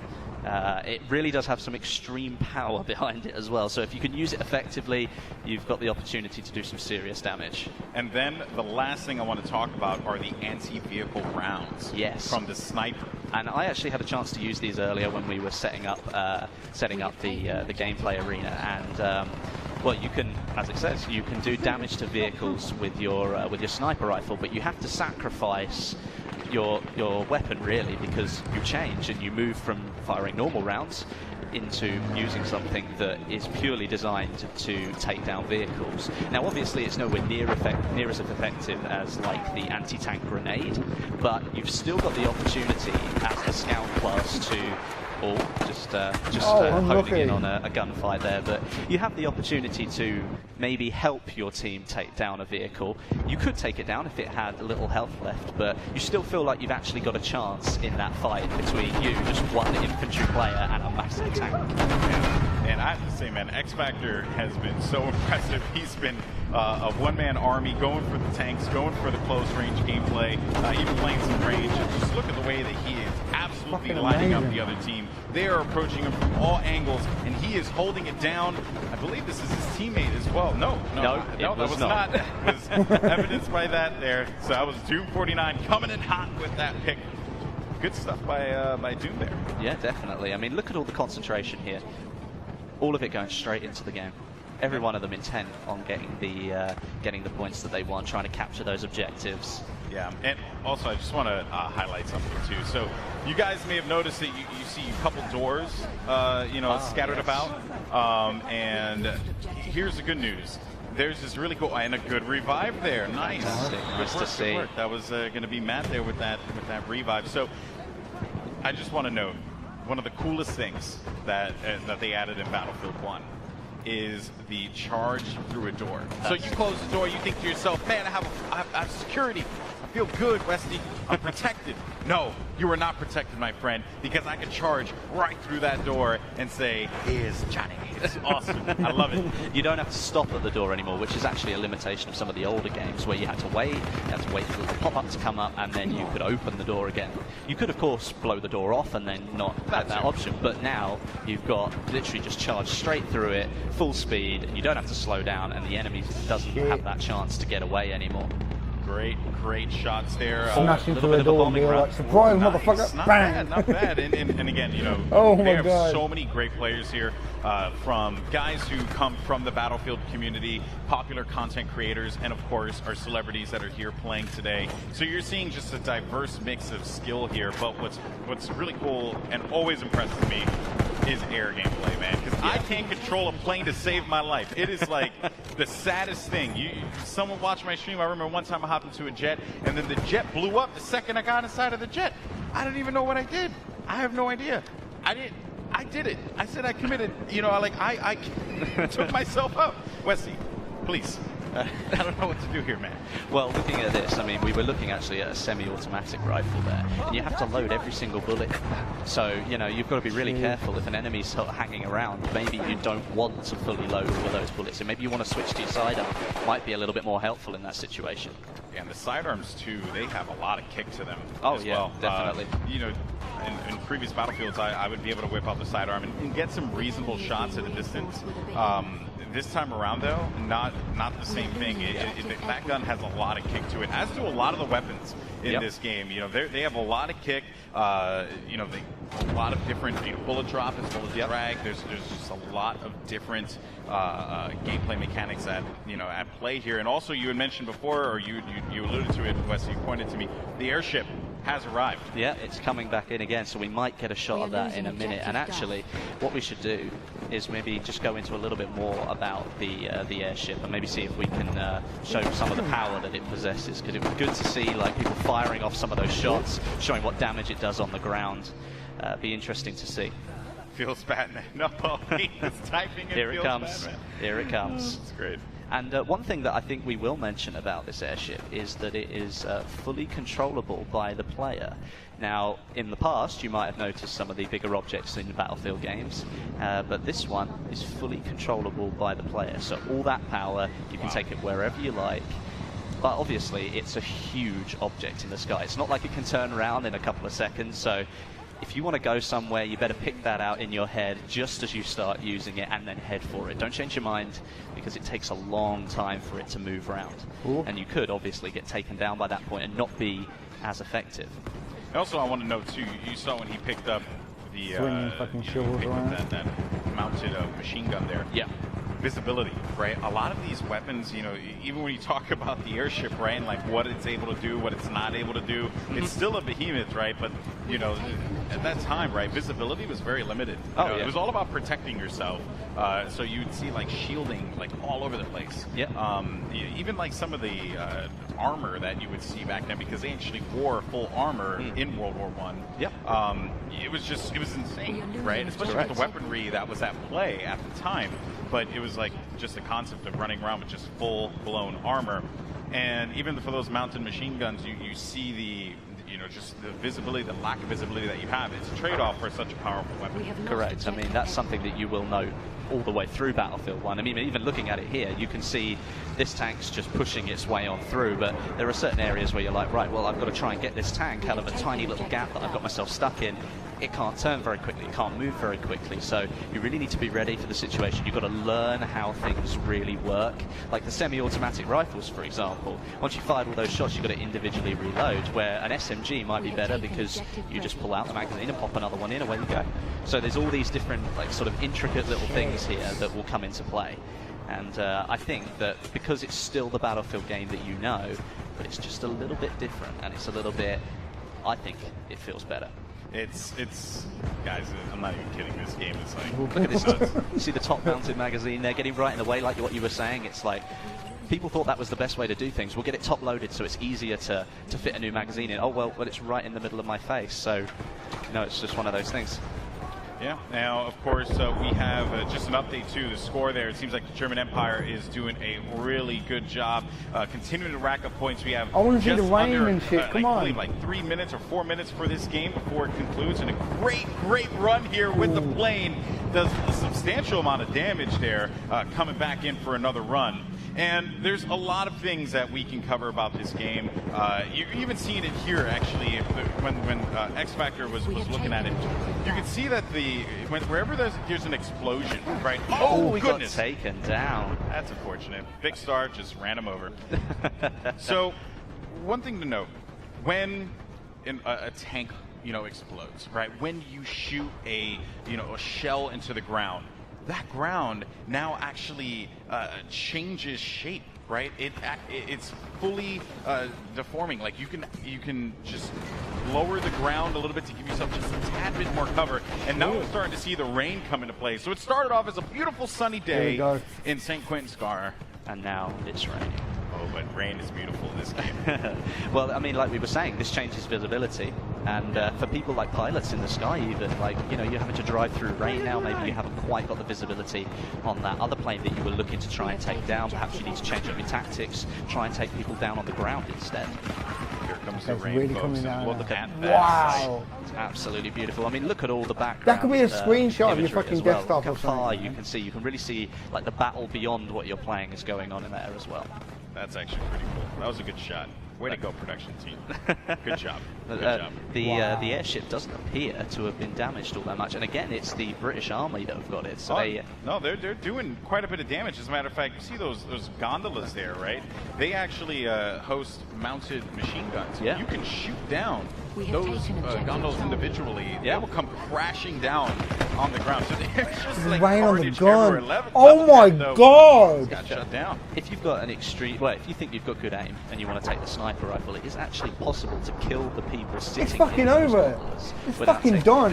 It really does have some extreme power behind it as well. So if you can use it effectively, you've got the opportunity to do some serious damage. And then the last thing I want to talk about are the anti-vehicle rounds. Yes. From the sniper. And I actually had a chance to use these earlier when we were setting up the gameplay arena. And well, you can, as it says, you can do damage to vehicles with your sniper rifle, but you have to sacrifice your weapon really, because you change and you move from firing normal rounds into using something that is purely designed to take down vehicles. Now obviously it's nowhere near as effective as like the anti-tank grenade, but you've still got the opportunity as a scout class to just honing in on a gunfight there, but you have the opportunity to maybe help your team take down a vehicle. You could take it down if it had a little health left, but you still feel like you've actually got a chance in that fight between you, just one infantry player, and a massive tank. And I have to say, man, X Factor has been so impressive. He's been a one-man army, going for the tanks, going for the close-range gameplay, even playing some range. And just look at the way that he is absolutely lining up the other team. They are approaching him from all angles, and he is holding it down. I believe this is his teammate as well. No, that was not. It was evidenced by that there. So that was Doom 49 coming in hot with that pick. Good stuff by Doom there. Yeah, definitely. I mean, look at all the concentration here. All of it going straight into the game. Every one of them intent on getting the points that they want, trying to capture those objectives. Yeah, and also I just want to highlight something too. So you guys may have noticed that you see a couple doors, scattered about. And here's the good news. There's this really cool and a good revive there. Nice. Nice to see. That was going to be Matt there with that revive. So I just want to note one of the coolest things that they added in Battlefield 1 is the charge through a door. So you close the door, you think to yourself, man, I have security. I feel good, Westy. I'm protected. No, you are not protected, my friend, because I can charge right through that door and say, here's Johnny. It's awesome. I love it. You don't have to stop at the door anymore, which is actually a limitation of some of the older games where you had to wait for the pop-up to come up, and then you could open the door again. You could, of course, blow the door off and then not have that option, but now you've got literally just charge straight through it, full speed, you don't have to slow down, and the enemy doesn't have that chance to get away anymore. Great shots there. Smashing through the door and be like, surprise, motherfucker, Not bang! bad, not bad. And again, they have so many great players here, from guys who come from the Battlefield community, popular content creators, and of course our celebrities that are here playing today. So you're seeing just a diverse mix of skill here, but what's really cool and always impresses me is air gameplay, man, because I can't control a plane to save my life. It is like the saddest thing. Someone watched my stream. I remember one time I hopped into a jet, and then the jet blew up the second I got inside of the jet. I didn't even know what I did. I have no idea. I did it. I said I committed. I took myself up. Wesley, please. I don't know what to do here, man. Well, looking at this, I mean, we were looking actually at a semi-automatic rifle there. And you have to load every single bullet. So, you've got to be really careful. If an enemy's sort of hanging around, maybe you don't want to fully load all of those bullets. So maybe you want to switch to your sidearm. Might be a little bit more helpful in that situation. Yeah, and the sidearms, too, they have a lot of kick to them as yeah, well. Definitely. In previous Battlefields, I would be able to whip out the sidearm and get some reasonable shots at a distance. This time around, though, not the same thing. That gun has a lot of kick to it, as do a lot of the weapons in this game. They have a lot of kick. A lot of different bullet drop as well as drag. There's just a lot of different gameplay mechanics at play here. And also, you had mentioned before, or you alluded to it, Wes. You pointed to me, the airship has arrived. Yeah, it's coming back in again, so we might get a shot of that in a minute. And actually, what we should do is maybe just go into a little bit more about the airship and maybe see if we can show some of the power that it possesses, because it was good to see people firing off some of those shots, showing what damage it does on the ground. Be interesting to see. Feels bad, man. No, he's typing. Here it comes. Here it comes. It's great. And one thing that I think we will mention about this airship is that it is fully controllable by the player. Now, in the past, you might have noticed some of the bigger objects in the Battlefield games, but this one is fully controllable by the player. So all that power, you can take it wherever you like. But obviously, it's a huge object in the sky. It's not like it can turn around in a couple of seconds. So if you want to go somewhere, you better pick that out in your head just as you start using it and then head for it. Don't change your mind, because it takes a long time for it to move around. Ooh. And you could obviously get taken down by that point and not be as effective. Also, I want to note too, you saw when he picked up the that mounted machine gun there. Yeah. Visibility, right? A lot of these weapons, you know, even when you talk about the airship, right, and like what it's able to do, what it's not able to do, it's still a behemoth, right? But, you know, at that time, right, visibility was very limited. You know, it was all about protecting yourself. So you'd see like shielding like all over the place. Yeah. Even like some of the armor that you would see back then, because they actually wore full armor in World War I. Yep. It was insane, right? Especially with the weaponry that was at play at the time. But it was like just the concept of running around with just full-blown armor. And even for those mounted machine guns, you see the, you know, just the visibility, the lack of visibility that you have. It's a trade-off for such a powerful weapon. Correct. I mean, that's something that you will know all the way through Battlefield 1. I mean, even looking at it here, you can see this tank's just pushing its way on through, but there are certain areas where you're like, right, well, I've got to try and get this tank out of a tiny little gap that I've got myself stuck in. It can't turn very quickly, it can't move very quickly, so you really need to be ready for the situation. You've got to learn how things really work. Like the semi-automatic rifles, for example. Once you fired all those shots, you've got to individually reload, where an SMG might be better because you just pull out the magazine and pop another one in, away you go. So there's all these different, like, sort of intricate little things here that will come into play. And I think that because it's still the Battlefield game that you know, but it's just a little bit different, and it's a little bit, I think it feels better. It's guys, I'm not even kidding, this game is like... Look at this. You see the top-mounted magazine there getting right in the way, like what you were saying. It's like, people thought that was the best way to do things. We'll get it top-loaded so it's easier to fit a new magazine in. Oh, well, it's right in the middle of my face. So, no, it's just one of those things. Yeah. Now, of course, we have just an update to the score there. It seems like the German Empire is doing a really good job continuing to rack up points. We have I want to see the rain and shit. Come on. I believe like 3 minutes or 4 minutes for this game before it concludes. And a great run here with the plane. Does a substantial amount of damage there, coming back in for another run. And there's a lot of things that we can cover about this game. You're even seeing it here, actually, when X Factor was looking at it. You can see that wherever there's an explosion, right? Oh, we goodness. got taken down. That's unfortunate. Big Star just ran him over. So, one thing to note, when a tank, you know, explodes, right? When you shoot a shell into the ground, that ground now actually changes shape, right? It's fully deforming. Like you can just lower the ground a little bit to give yourself just a tad bit more cover. And now we're starting to see the rain come into play. So it started off as a beautiful sunny day in St. Quentin Scar, and now it's raining. Oh, but rain is beautiful in this game. Well, I mean, like we were saying, this changes visibility, and for people like pilots in the sky, even, like, you know, you're having to drive through rain now, maybe you haven't quite got the visibility on that other plane that you were looking to try and take down. Perhaps you need to change up your tactics, try and take people down on the ground instead. Here comes the rain, really folks. coming down. Look at that. Wow. It's absolutely beautiful. I mean, look at all the background. That could be a screenshot of your fucking desktop Look or how far something. you can see. You can really see, like, the battle beyond what you're playing is going on in there as well. That's actually pretty cool. That was a good shot. Way to go, production team. Good job. Good job. The airship doesn't appear to have been damaged all that much. And again, it's the British Army that have got it. So no, they're doing quite a bit of damage. As a matter of fact, you see those gondolas there, right? They actually host mounted machine guns. Yeah. You can shoot down those gondolas individually. They will come crashing down on the ground. So they're just like rain on the carnage gun. everywhere. Oh my god! Got shut down. If you've got an extreme, well, if you think you've got good aim and you want to take the sniper rifle, it is actually possible to kill the people sitting. It's fucking over. It's fucking done.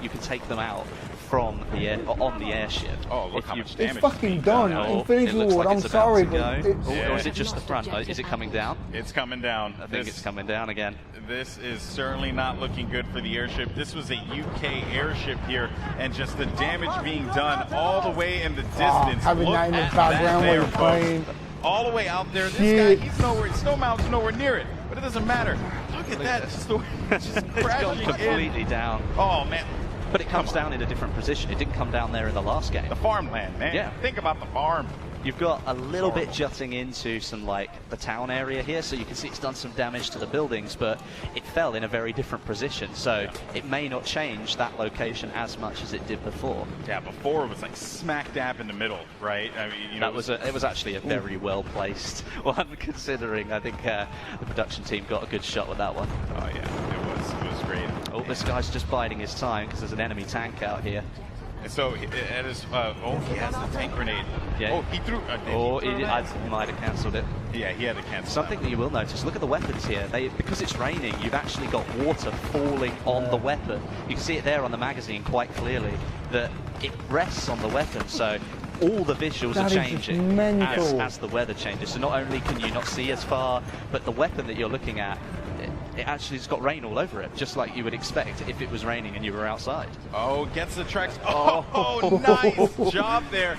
You can take them out from the air, on the airship. Oh, look how much damage. It's fucking done. Infinity Ward. I'm sorry, but or is it just the front? Is it coming down? It's coming down. I think it's coming down again. This is certainly not looking good for the airship. This was a UK airship here, and just the damage being done all the way in the distance. Having that in the background while you're playing. All the way out there. This guy, he's nowhere. Snow Mountain's nowhere near it, but it doesn't matter. Look at that. Just crashing completely down. Oh, man. But it comes down in a different position. It didn't come down there in the last game. The farmland, man. Yeah. Think about the farm. You've got a little bit jutting into some, like, the town area here, so you can see it's done some damage to the buildings, but it fell in a very different position, so it may not change that location as much as it did before. Yeah, before it was like smack dab in the middle, right? I mean, you know, it was actually a very well placed one, considering. I think the production team got a good shot with that one. Oh yeah, it was great. Oh, this guy's just biding his time because there's an enemy tank out here. And so at his, he has the tank grenade. Yeah. Oh, he threw. He might have cancelled it. Yeah, he had to cancel. Something that you will notice. Look at the weapons here. Because it's raining, you've actually got water falling on the weapon. You can see it there on the magazine quite clearly that it rests on the weapon. So all the visuals are changing as the weather changes. So not only can you not see as far, but the weapon that you're looking at, it actually has got rain all over it, just like you would expect if it was raining and you were outside. Oh, gets the tracks. Oh, nice job there.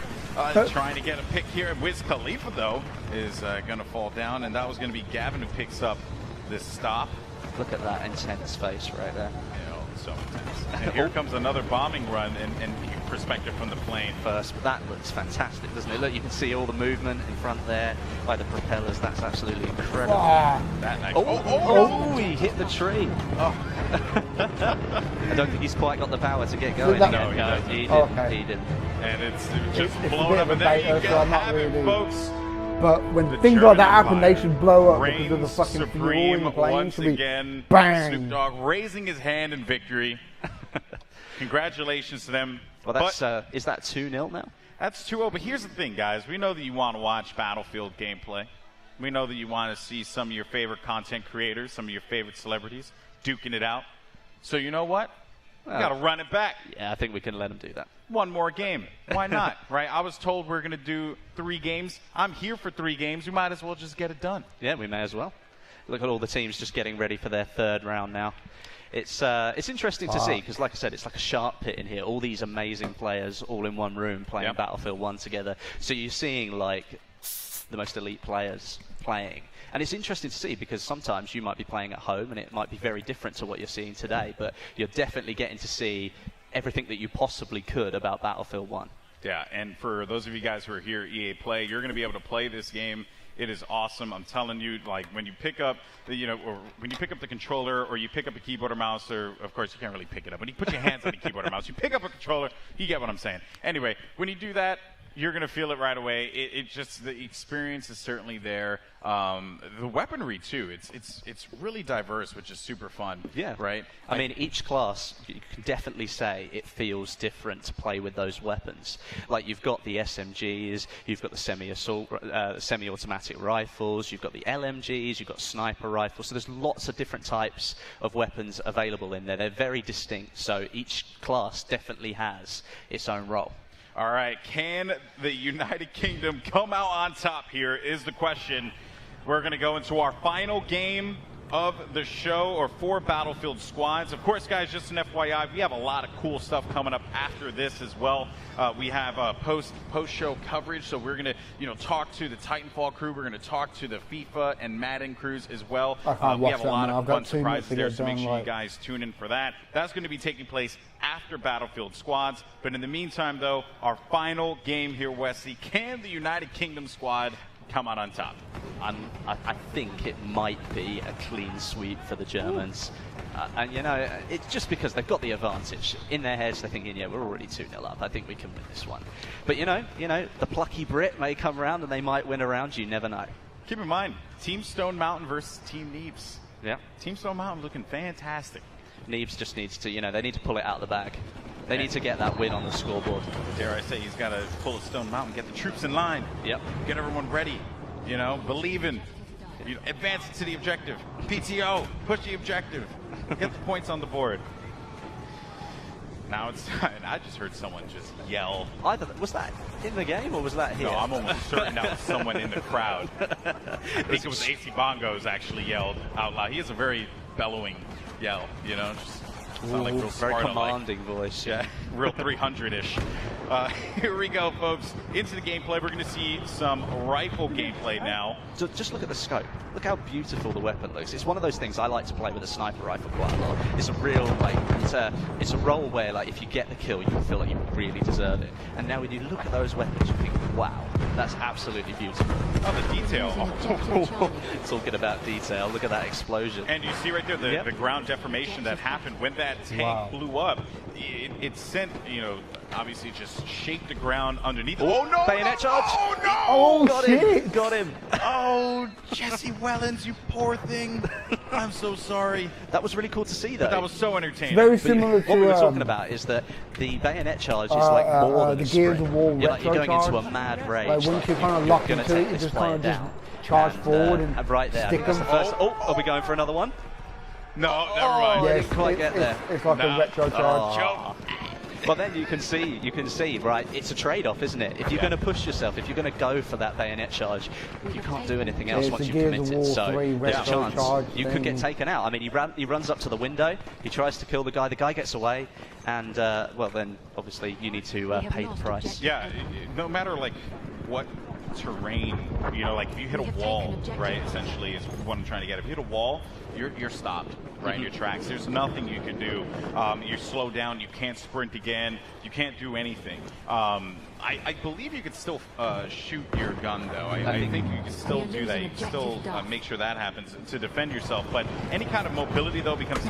Trying to get a pick here. Wiz Khalifa, though, is going to fall down, and that was going to be Gavin who picks up this stop. Look at that intense face right there. So intense. And here comes another bombing run and perspective from the plane. First, but that looks fantastic, doesn't it? Look, you can see all the movement in front there by the propellers. That's absolutely incredible. He hit the tree. I don't think he's quite got the power to get going. No, he didn't. He didn't. And it's just blown up, and then you can have it, folks. But when things like that happen, they should blow up because of the fucking fuel in the plane. Once again, bang. Snoop Dogg raising his hand in victory. Congratulations to them. Well, that's is that 2-0 now? That's 2-0. But here's the thing, guys. We know that you want to watch Battlefield gameplay. We know that you want to see some of your favorite content creators, some of your favorite celebrities duking it out. So you know what? We got to run it back. Yeah, I think we can let them do that. One more game. Why not? Right? I was told we're going to do 3 games. I'm here for 3 games. We might as well just get it done. Yeah, we may as well. Look at all the teams just getting ready for their 3rd round now. It's interesting to see because, like I said, it's like a shark pit in here. All these amazing players all in one room playing Battlefield 1 together. So you're seeing like the most elite players playing. And it's interesting to see because sometimes you might be playing at home and it might be very different to what you're seeing today, but you're definitely getting to see everything that you possibly could about Battlefield 1. Yeah, and for those of you guys who are here at EA Play, you're going to be able to play this game. It is awesome. I'm telling you, like when you pick up the, or when you pick up the controller or you pick up a keyboard or mouse, or of course you can't really pick it up. When you put your hands on the keyboard or mouse, you pick up a controller, you get what I'm saying. Anyway, when you do that, you're going to feel it right away. It just, the experience is certainly there. The weaponry too. It's really diverse, which is super fun. Yeah. Right. I mean, each class, you can definitely say it feels different to play with those weapons. Like you've got the SMGs, you've got the semi-automatic rifles, you've got the LMGs, you've got sniper rifles. So there's lots of different types of weapons available in there. They're very distinct. So each class definitely has its own role. All right, can the United Kingdom come out on top here is the question. We're going to go into our final game of the show, or 4 Battlefield squads. Of course, guys, just an FYI, we have a lot of cool stuff coming up after this as well. We have post-show coverage, so we're going to talk to the Titanfall crew. We're going to talk to the FIFA and Madden crews as well. I can't watch we have a lot of fun surprises there, so make sure you guys tune in for that. That's going to be taking place after Battlefield squads. But in the meantime, though, our final game here, Wesley, can the United Kingdom squad come out on top? I think it might be a clean sweep for the Germans. And, it's just because they've got the advantage. In their heads, they're thinking, yeah, we're already 2-0 up. I think we can win this one. But, the plucky Brit may come around and they might win a round. You never know. Keep in mind, Team Stone Mountain versus Team Neebs. Yeah. Team Stone Mountain looking fantastic. Neebs just needs to, they need to pull it out of the bag. They need to get that win on the scoreboard. Dare I say, he's got to pull a Stone Mountain, get the troops in line. Yep. Get everyone ready. Believe in. Advance it to the objective. PTO, push the objective. Get the points on the board. Now it's time. I just heard someone just yell. Was that in the game or was that here? No, I'm almost certain that was someone in the crowd. I think it was AC Bongos actually yelled out loud. He has a very bellowing yell, you know, just sound like real very Sparta-like. commanding voice. Yeah, real 300-ish. Here we go, folks. Into the gameplay. We're going to see some rifle gameplay now. Just look at the scope. Look how beautiful the weapon looks. It's one of those things I like to play with a sniper rifle quite a lot. It's a real, like, it's a role where, like, if you get the kill, you feel like you really deserve it. And now when you look at those weapons, you think, wow, that's absolutely beautiful. Oh, the detail. Talking about detail, look at that explosion. And you see right there the ground deformation that happened when that tank blew up. It sent, you know, obviously just shaped the ground underneath. Oh, no! Bayonet charge! Oh, no! Oh, got shit! him! Got him! Oh, Jesse Wellens, you poor thing. I'm so sorry. That was really cool to see, though. But that was so entertaining. Very similar to what we were talking about is that the bayonet charge is like more than the a Gears of War you're going charge. into a mad rage. Like once you kind of lock into it, you just kind of just charge forward and right there. stick them. Oh, are we going for another one? No, never mind. Yeah, didn't quite get there. It's like a retro charge. Well, then you can see, right, it's a trade-off, isn't it? If you're going to push yourself, if you're going to go for that bayonet charge, you can't do anything else once you've committed. So there's a chance you could get taken out. I mean, he runs up to the window, he tries to kill the guy gets away, and, well, then, obviously, you need to pay the price. Yeah, no matter, like, what terrain, you know, like if you hit a wall, right, essentially is what I'm trying to get. If you hit a wall, you're stopped, right, in your tracks. There's nothing you can do. You're slowed down, you can't sprint again, you can't do anything. I believe you could still shoot your gun, though. I think you can still do that. You can still make sure that happens to defend yourself. But any kind of mobility, though, becomes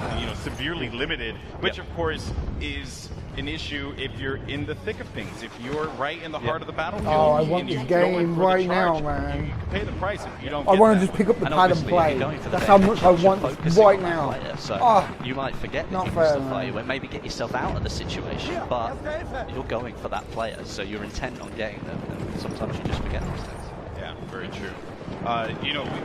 severely limited, which, of course, is an issue if you're in the thick of things. If you're right in the heart of the battlefield. Oh, I want this game right now, man. You can pay the price if you don't I want to that. just pick up the pad and play. That's how much I want right now. So you might forget not that you fair, can still fight you, and maybe get yourself out of the situation, but you're going for that player, so you're intent on getting them, and sometimes you just forget those things. Yeah, very true.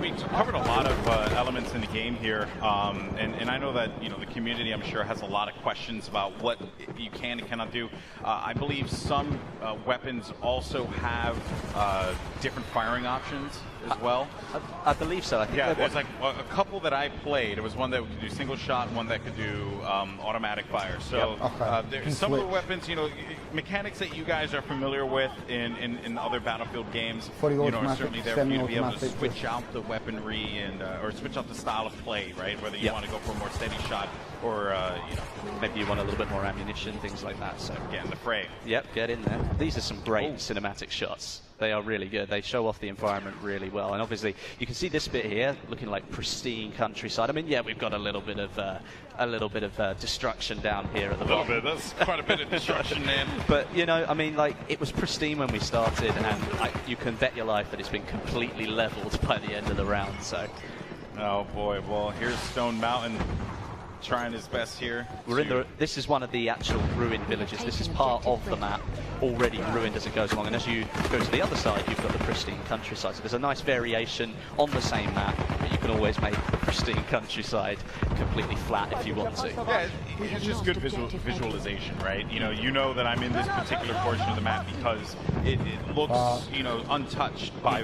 We covered a lot of elements in the game here, and I know that the community, I'm sure, has a lot of questions about what you can and cannot do. I believe some weapons also have different firing options as well. I believe so. I think there's like a couple that I played. It was one that could do single shot, one that could do automatic fire. So there's some of the weapons, mechanics that you guys are familiar with in other Battlefield games. Certainly there for you to be able to switch out the weaponry and or switch out the style of play, right? Whether you want to go for a more steady shot or maybe you want a little bit more ammunition, things like that. So get in the fray. Yep, get in there. These are some great cinematic shots. They are really good. They show off the environment really well. And obviously, you can see this bit here looking like pristine countryside. I mean, yeah, we've got a little bit of destruction down here at the bottom. A little bit. That's quite a bit of destruction, man. But I mean, like, it was pristine when we started, and you can bet your life that it's been completely leveled by the end of the round. So. Oh boy. Well, here's Stone Mountain. Trying his best here. This is one of the actual ruined villages. This is part of the map, already ruined as it goes along. And as you go to the other side, you've got the pristine countryside. So there's a nice variation on the same map, but you can always make the pristine countryside completely flat if you want to. Yeah, it's just good visualization, right? You know that I'm in this particular portion of the map because it looks, untouched by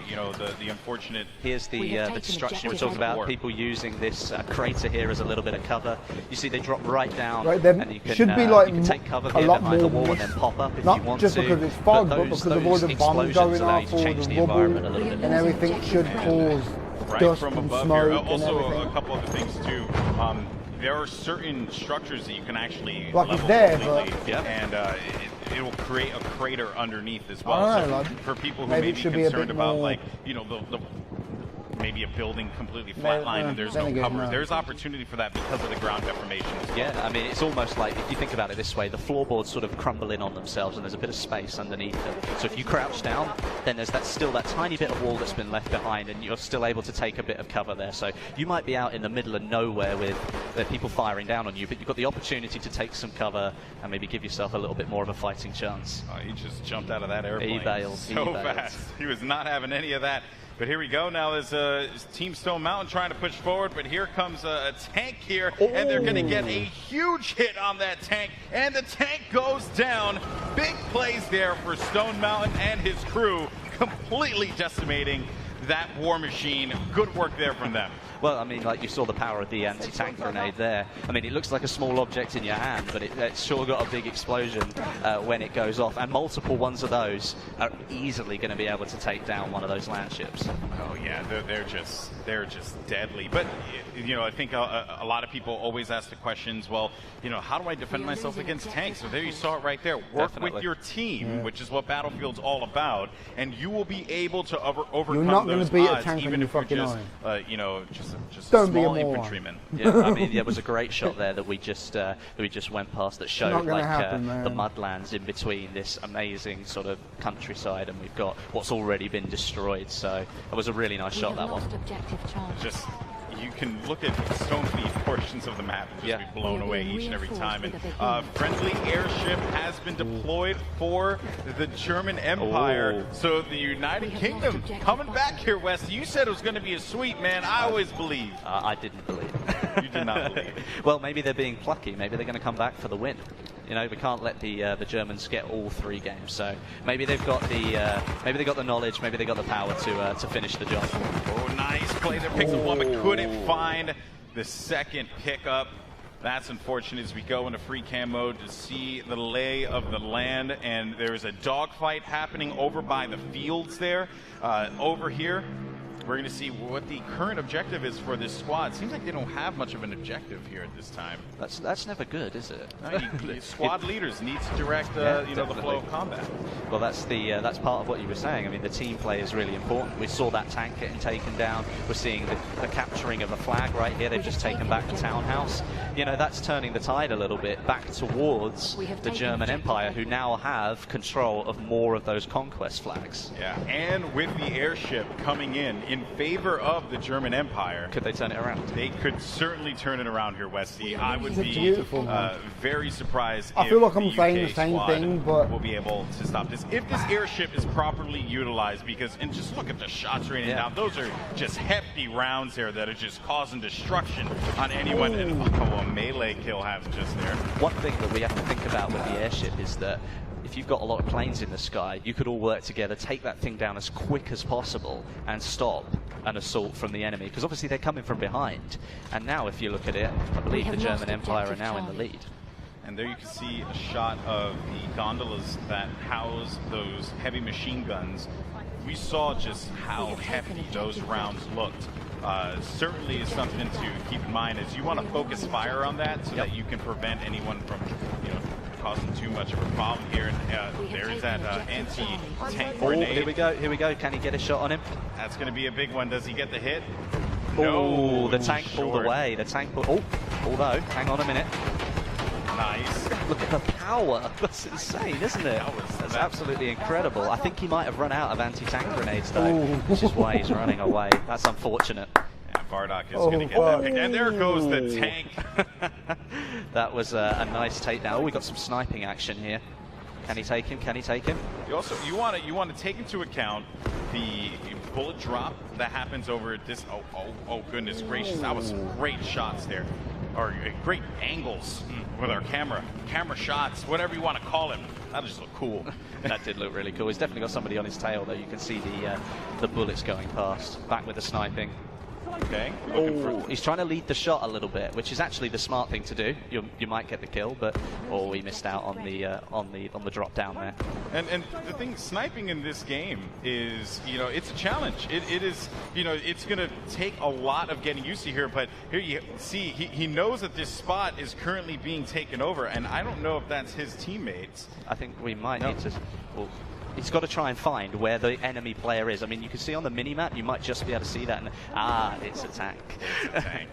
the unfortunate. Here's the destruction we're talking about. People using this crater here as a little bit of cover. You see they drop right down, and you can, should be like you can take cover here lot behind the more wall and then pop up if not you want just to. because it's fog, but because of all the bombs going off, all the rubble and everything should cause dust from and above smoke here. and Also, everything. a couple other things too. There are certain structures that you can actually like level it's there, completely, and it will create a crater underneath as well. I don't So know, like, for people who maybe may it be should be a concerned bit about, more- like, the maybe a building completely flatlined and there's no cover. There's opportunity for that because of the ground deformation as well. Yeah, I mean, it's almost like, if you think about it this way, the floorboards sort of crumble in on themselves and there's a bit of space underneath them. So if you crouch down, then there's still that tiny bit of wall that's been left behind and you're still able to take a bit of cover there. So you might be out in the middle of nowhere with people firing down on you, but you've got the opportunity to take some cover and maybe give yourself a little bit more of a fighting chance. Oh, he just jumped out of that airplane. He bailed. So fast. He was not having any of that. But here we go. Now there's Team Stone Mountain trying to push forward, but here comes a tank here, and they're going to get a huge hit on that tank, and the tank goes down. Big plays there for Stone Mountain and his crew, completely decimating that war machine. Good work there from them. Well, I mean, like you saw the power of the anti-tank grenade there. I mean, it looks like a small object in your hand, but it's sure got a big explosion when it goes off. And multiple ones of those are easily going to be able to take down one of those land ships. Oh yeah, they're just deadly. But you know, I think a lot of people always ask the questions. Well, you know, how do I defend myself against tanks? So there you saw it right there. Work with your team, which is what Battlefield's all about, and you will be able to overcome those odds, even if you're just, you know, just a small infantryman. Yeah, I mean, there was a great shot there that we just went past that showed like the mudlands in between this amazing sort of countryside, and we've got what's already been destroyed. So it was a really nice shot, that one. Just you can look at so many portions of the map and just be blown away each and every time. And friendly airship has been deployed for the German Empire. So the United Kingdom coming back here, Wes. You said it was going to be a sweep, man. I always believed. I didn't believe. You did not believe. Well, maybe they're being plucky. Maybe they're going to come back for the win. You know, we can't let the Germans get all 3 games. So maybe they've got the knowledge. Maybe they got the power to finish the job. Oh, nice play there. Picks up one, but couldn't find the second pickup. That's unfortunate as we go into free cam mode to see the lay of the land, and there's a dogfight happening over by the fields there. Over here, we're going to see what the current objective is for this squad. Seems like they don't have much of an objective here at this time. That's never good, is it? No, squad leaders need to direct you know, the flow of combat. Well, that's part of what you were saying. I mean, the team play is really important. We saw that tank getting taken down. We're seeing the capturing of a flag right here. They've just taken back the townhouse. You know, that's turning the tide a little bit back towards the German Empire, who now have control of more of those conquest flags. Yeah, and with the airship coming in favor of the German Empire. Could they turn it around? They could certainly turn it around here, Westy. I would be very surprised I feel like I'm saying the same thing, but we'll be able to stop this. If this airship is properly utilized, and just look at the shots raining down. Those are just hefty rounds there that are just causing destruction on anyone. And a melee kill happens just there. One thing that we have to think about with the airship is that if you've got a lot of planes in the sky, you could all work together, take that thing down as quick as possible and stop an assault from the enemy, because obviously they're coming from behind. And now if you look at it, I believe the German Empire are now in the lead. And there you can see a shot of the gondolas that house those heavy machine guns. We saw just how hefty those rounds looked. Certainly is something to keep in mind, is you want to focus fire on that so that you can prevent anyone from, you know, causing too much of a problem here. And there is that anti-tank grenade. Here we go. Can he get a shot on him? That's going to be a big one. Does he get the hit? No, the tank pulled away. The tank pulled. Oh, although, hang on a minute. Nice. Look at the power. That's insane, isn't it? That's absolutely incredible. I think he might have run out of anti-tank grenades, though, which is why he's running away. That's unfortunate. Yeah, Bardock is going to get that pick. And there goes the tank. That was a nice takedown. Oh, we got some sniping action here. Can he take him? Can he take him? You want to take into account the bullet drop that happens over this. Oh goodness gracious! That was some great shots there, or great angles with our camera shots, whatever you want to call it. That just looked cool. That did look really cool. He's definitely got somebody on his tail, though. You can see the bullets going past. Back with the sniping. Okay. He's trying to lead the shot a little bit, which is actually the smart thing to do. You might get the kill, but he missed out on the drop down there. And the thing, sniping in this game is, you know, it's a challenge. It is, you know, it's going to take a lot of getting used to here. But here you see, he knows that this spot is currently being taken over, and I don't know if that's his teammates. I think we might need to. Well, he's got to try and find where the enemy player is. I mean, you can see on the mini-map, you might just be able to see that. And, it's a tank. It's a tank.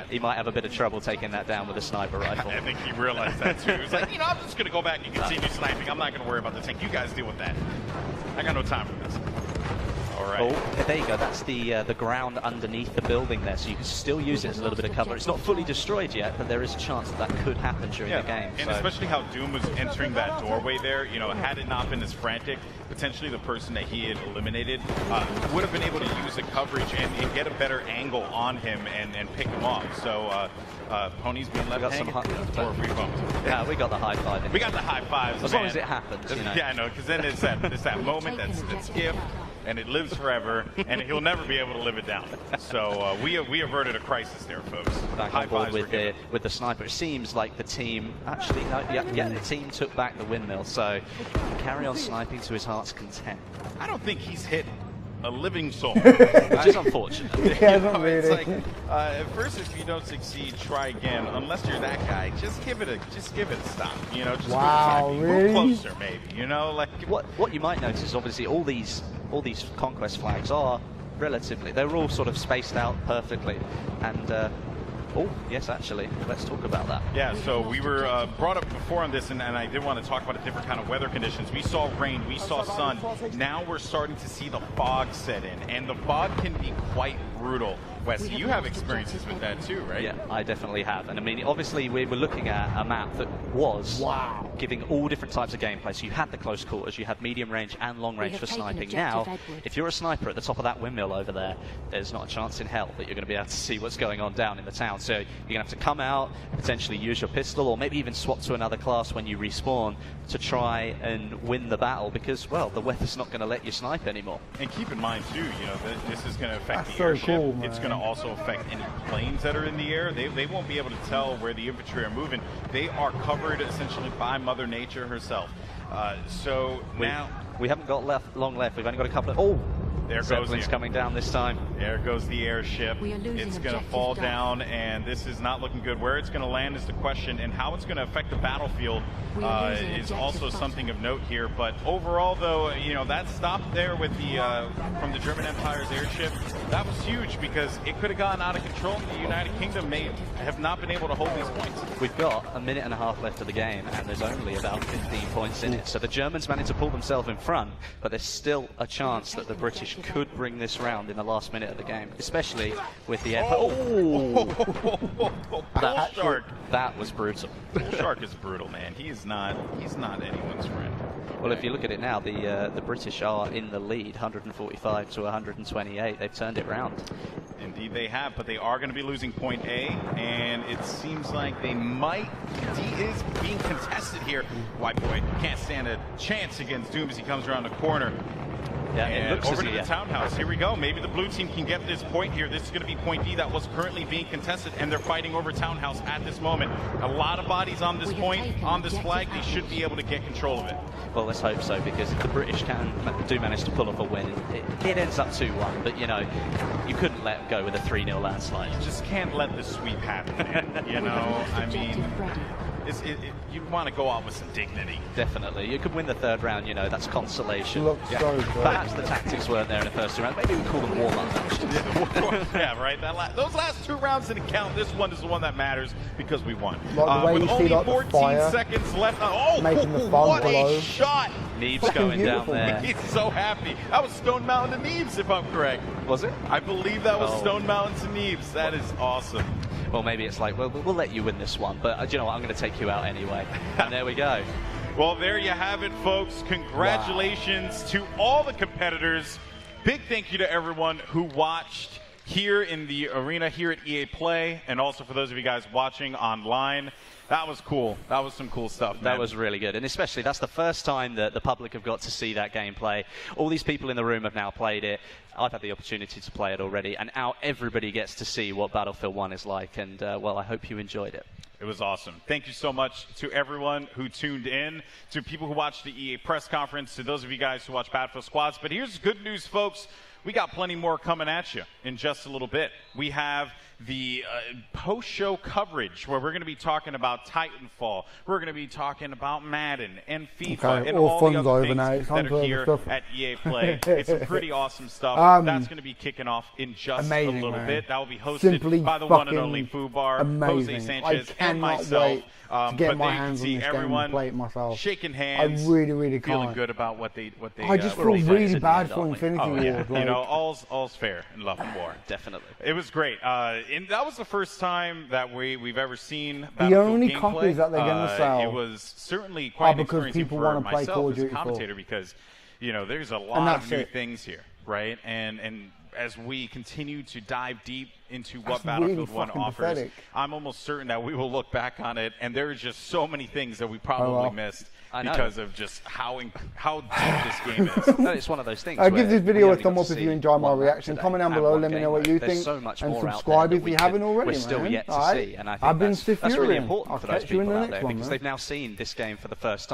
he might have a bit of trouble taking that down with a sniper rifle. I think he realized that too. He was like, you know, I'm just going to go back and continue sniping. I'm not going to worry about the tank. You guys deal with that. I got no time for this. All right. Oh, there you go. That's the ground underneath the building there, so you can still use it as a little bit of cover. It's not fully destroyed yet, but there is a chance that could happen during the game. And especially how Doom was entering that doorway there, you know, had it not been as frantic, potentially the person that he had eliminated would have been able to use the coverage and get a better angle on him and pick him off. So Pony's being left hanging. Yeah, we got the high five. We got the high fives. As long as it happens. You know. Yeah, I know, because then it's that moment that's if. and it lives forever, and he'll never be able to live it down. So we averted a crisis there, folks. Back on board with the sniper. It seems like the team actually, the team took back the windmill, so carry on sniping to his heart's content. I don't think he's hit a living soul. Which is unfortunate. It's like, at first, if you don't succeed, try again. Unless you're that guy, just give it a stop. You know, just move closer, maybe. You know, like what you might notice is obviously all these conquest flags are relatively, they're all sort of spaced out perfectly, and. Oh, yes, actually. Let's talk about that. Yeah, so we were brought up before on this, and I did want to talk about a different kind of weather conditions. We saw rain, we saw sun. Now we're starting to see the fog set in, and the fog can be quite brutal. Wes, you have experiences with that too, right? Yeah, I definitely have. And I mean, obviously, we were looking at a map that was giving all different types of gameplay. So you had the close quarters, you had medium range and long range for sniping. Now, if you're a sniper at the top of that windmill over there, there's not a chance in hell that you're going to be able to see what's going on down in the town. So you're going to have to come out, potentially use your pistol, or maybe even swap to another class when you respawn to try and win the battle, because, well, the weather's not going to let you snipe anymore. And keep in mind, too, you know, that this is going to affect the airship. It's going to also affect any planes that are in the air. They won't be able to tell where the infantry are moving. They are covered essentially by Mother Nature herself. So now we haven't got long left. We've only got a couple of. Oh, there goes Zeppelin's coming down this time. There goes the airship. It's going to fall down, and this is not looking good. Where it's going to land is the question, and how it's going to affect the battlefield is also something of note here. But overall, though, you know, that stop there with the from the German Empire's airship, that was huge because it could have gotten out of control. The United Kingdom may have not been able to hold these points. We've got a minute and a half left of the game, and there's only about 15 points in it. So the Germans managed to pull themselves in front, but there's still a chance that the British could bring this round in the last minute of the game, especially with the air. That was brutal. Shark is brutal, man. He's not anyone's friend. Well, if you look at it now, the British are in the lead, 145 to 128. They've turned it round. Indeed they have, but they are going to be losing point A, and it seems like they might. D is being contested here. White boy can't stand a chance against Doom as he comes around the corner. Yeah, and over to the townhouse. Here we go. Maybe the blue team can get this point here. This is going to be point D that was currently being contested, and they're fighting over townhouse at this moment. A lot of bodies on this point, on this flag. They should be able to get control of it. Well, let's hope so, because if the British do manage to pull off a win, it ends up 2-1. But, you know, you couldn't let go with a 3-0 landslide. You just can't let the sweep happen, you know? I mean, you want to go out with some dignity. Definitely. You could win the third round, you know, that's consolation. So perhaps the tactics weren't there in the first 2 rounds. Maybe we call them warm-up matches. Yeah, right. Those last 2 rounds didn't count. This one is the one that matters because we won. Like with only 14 seconds left. Oh, what a shot! Neebs going down there. He's so happy. That was Stone Mountain to Neebs, if I'm correct. Was it? I believe that was Stone Mountain to Neebs. That is awesome. Well, maybe it's like, well, we'll let you win this one, but you know what? I'm going to take you out anyway. And there we go. Well, there you have it, folks. Congratulations to all the competitors. Big thank you to everyone who watched here in the arena here at EA Play, and also for those of you guys watching online. That was cool. That was some cool stuff, man. That was really good. And especially, that's the first time that the public have got to see that gameplay. All these people in the room have now played it. I've had the opportunity to play it already. And now everybody gets to see what Battlefield 1 is like. And, well, I hope you enjoyed it. It was awesome. Thank you so much to everyone who tuned in, to people who watched the EA press conference, to those of you guys who watch Battlefield Squads. But here's good news, folks. We got plenty more coming at you in just a little bit. We have the post-show coverage where we're going to be talking about Titanfall. We're going to be talking about Madden and FIFA and all the other things that are here at EA Play. It's some pretty awesome stuff. That's going to be kicking off in just a little bit. That will be hosted by the one and only Fubar, Jose Sanchez, and myself. To get my hands on this game and play it myself. Shaking hands. I really can't. Feeling good about what they I just feel really bad for Infinity Ward. Yeah. Like, you know, all's fair in love and war. Definitely. It was great. And that was the first time that we've ever seen the only gameplay. copies that they're going to sell. It was certainly quite because people want to play Call of Duty as a commentator because, you know, there's a lot of new things here, right? And as we continue to dive deep into what That's Battlefield really 1 fucking offers, pathetic. I'm almost certain that we will look back on it, and there are just so many things that we probably missed because of just how deep this game is. No, it's one of those things. Give this video a thumb up if you enjoyed my reaction. Comment down below, let me know what you think. So much and more subscribe out there if you haven't already, we're still man. yet to see. And I think I've been that's really Sifurian. important I'll for those catch you in people the out next there one, because man. they've now seen this game for the first time.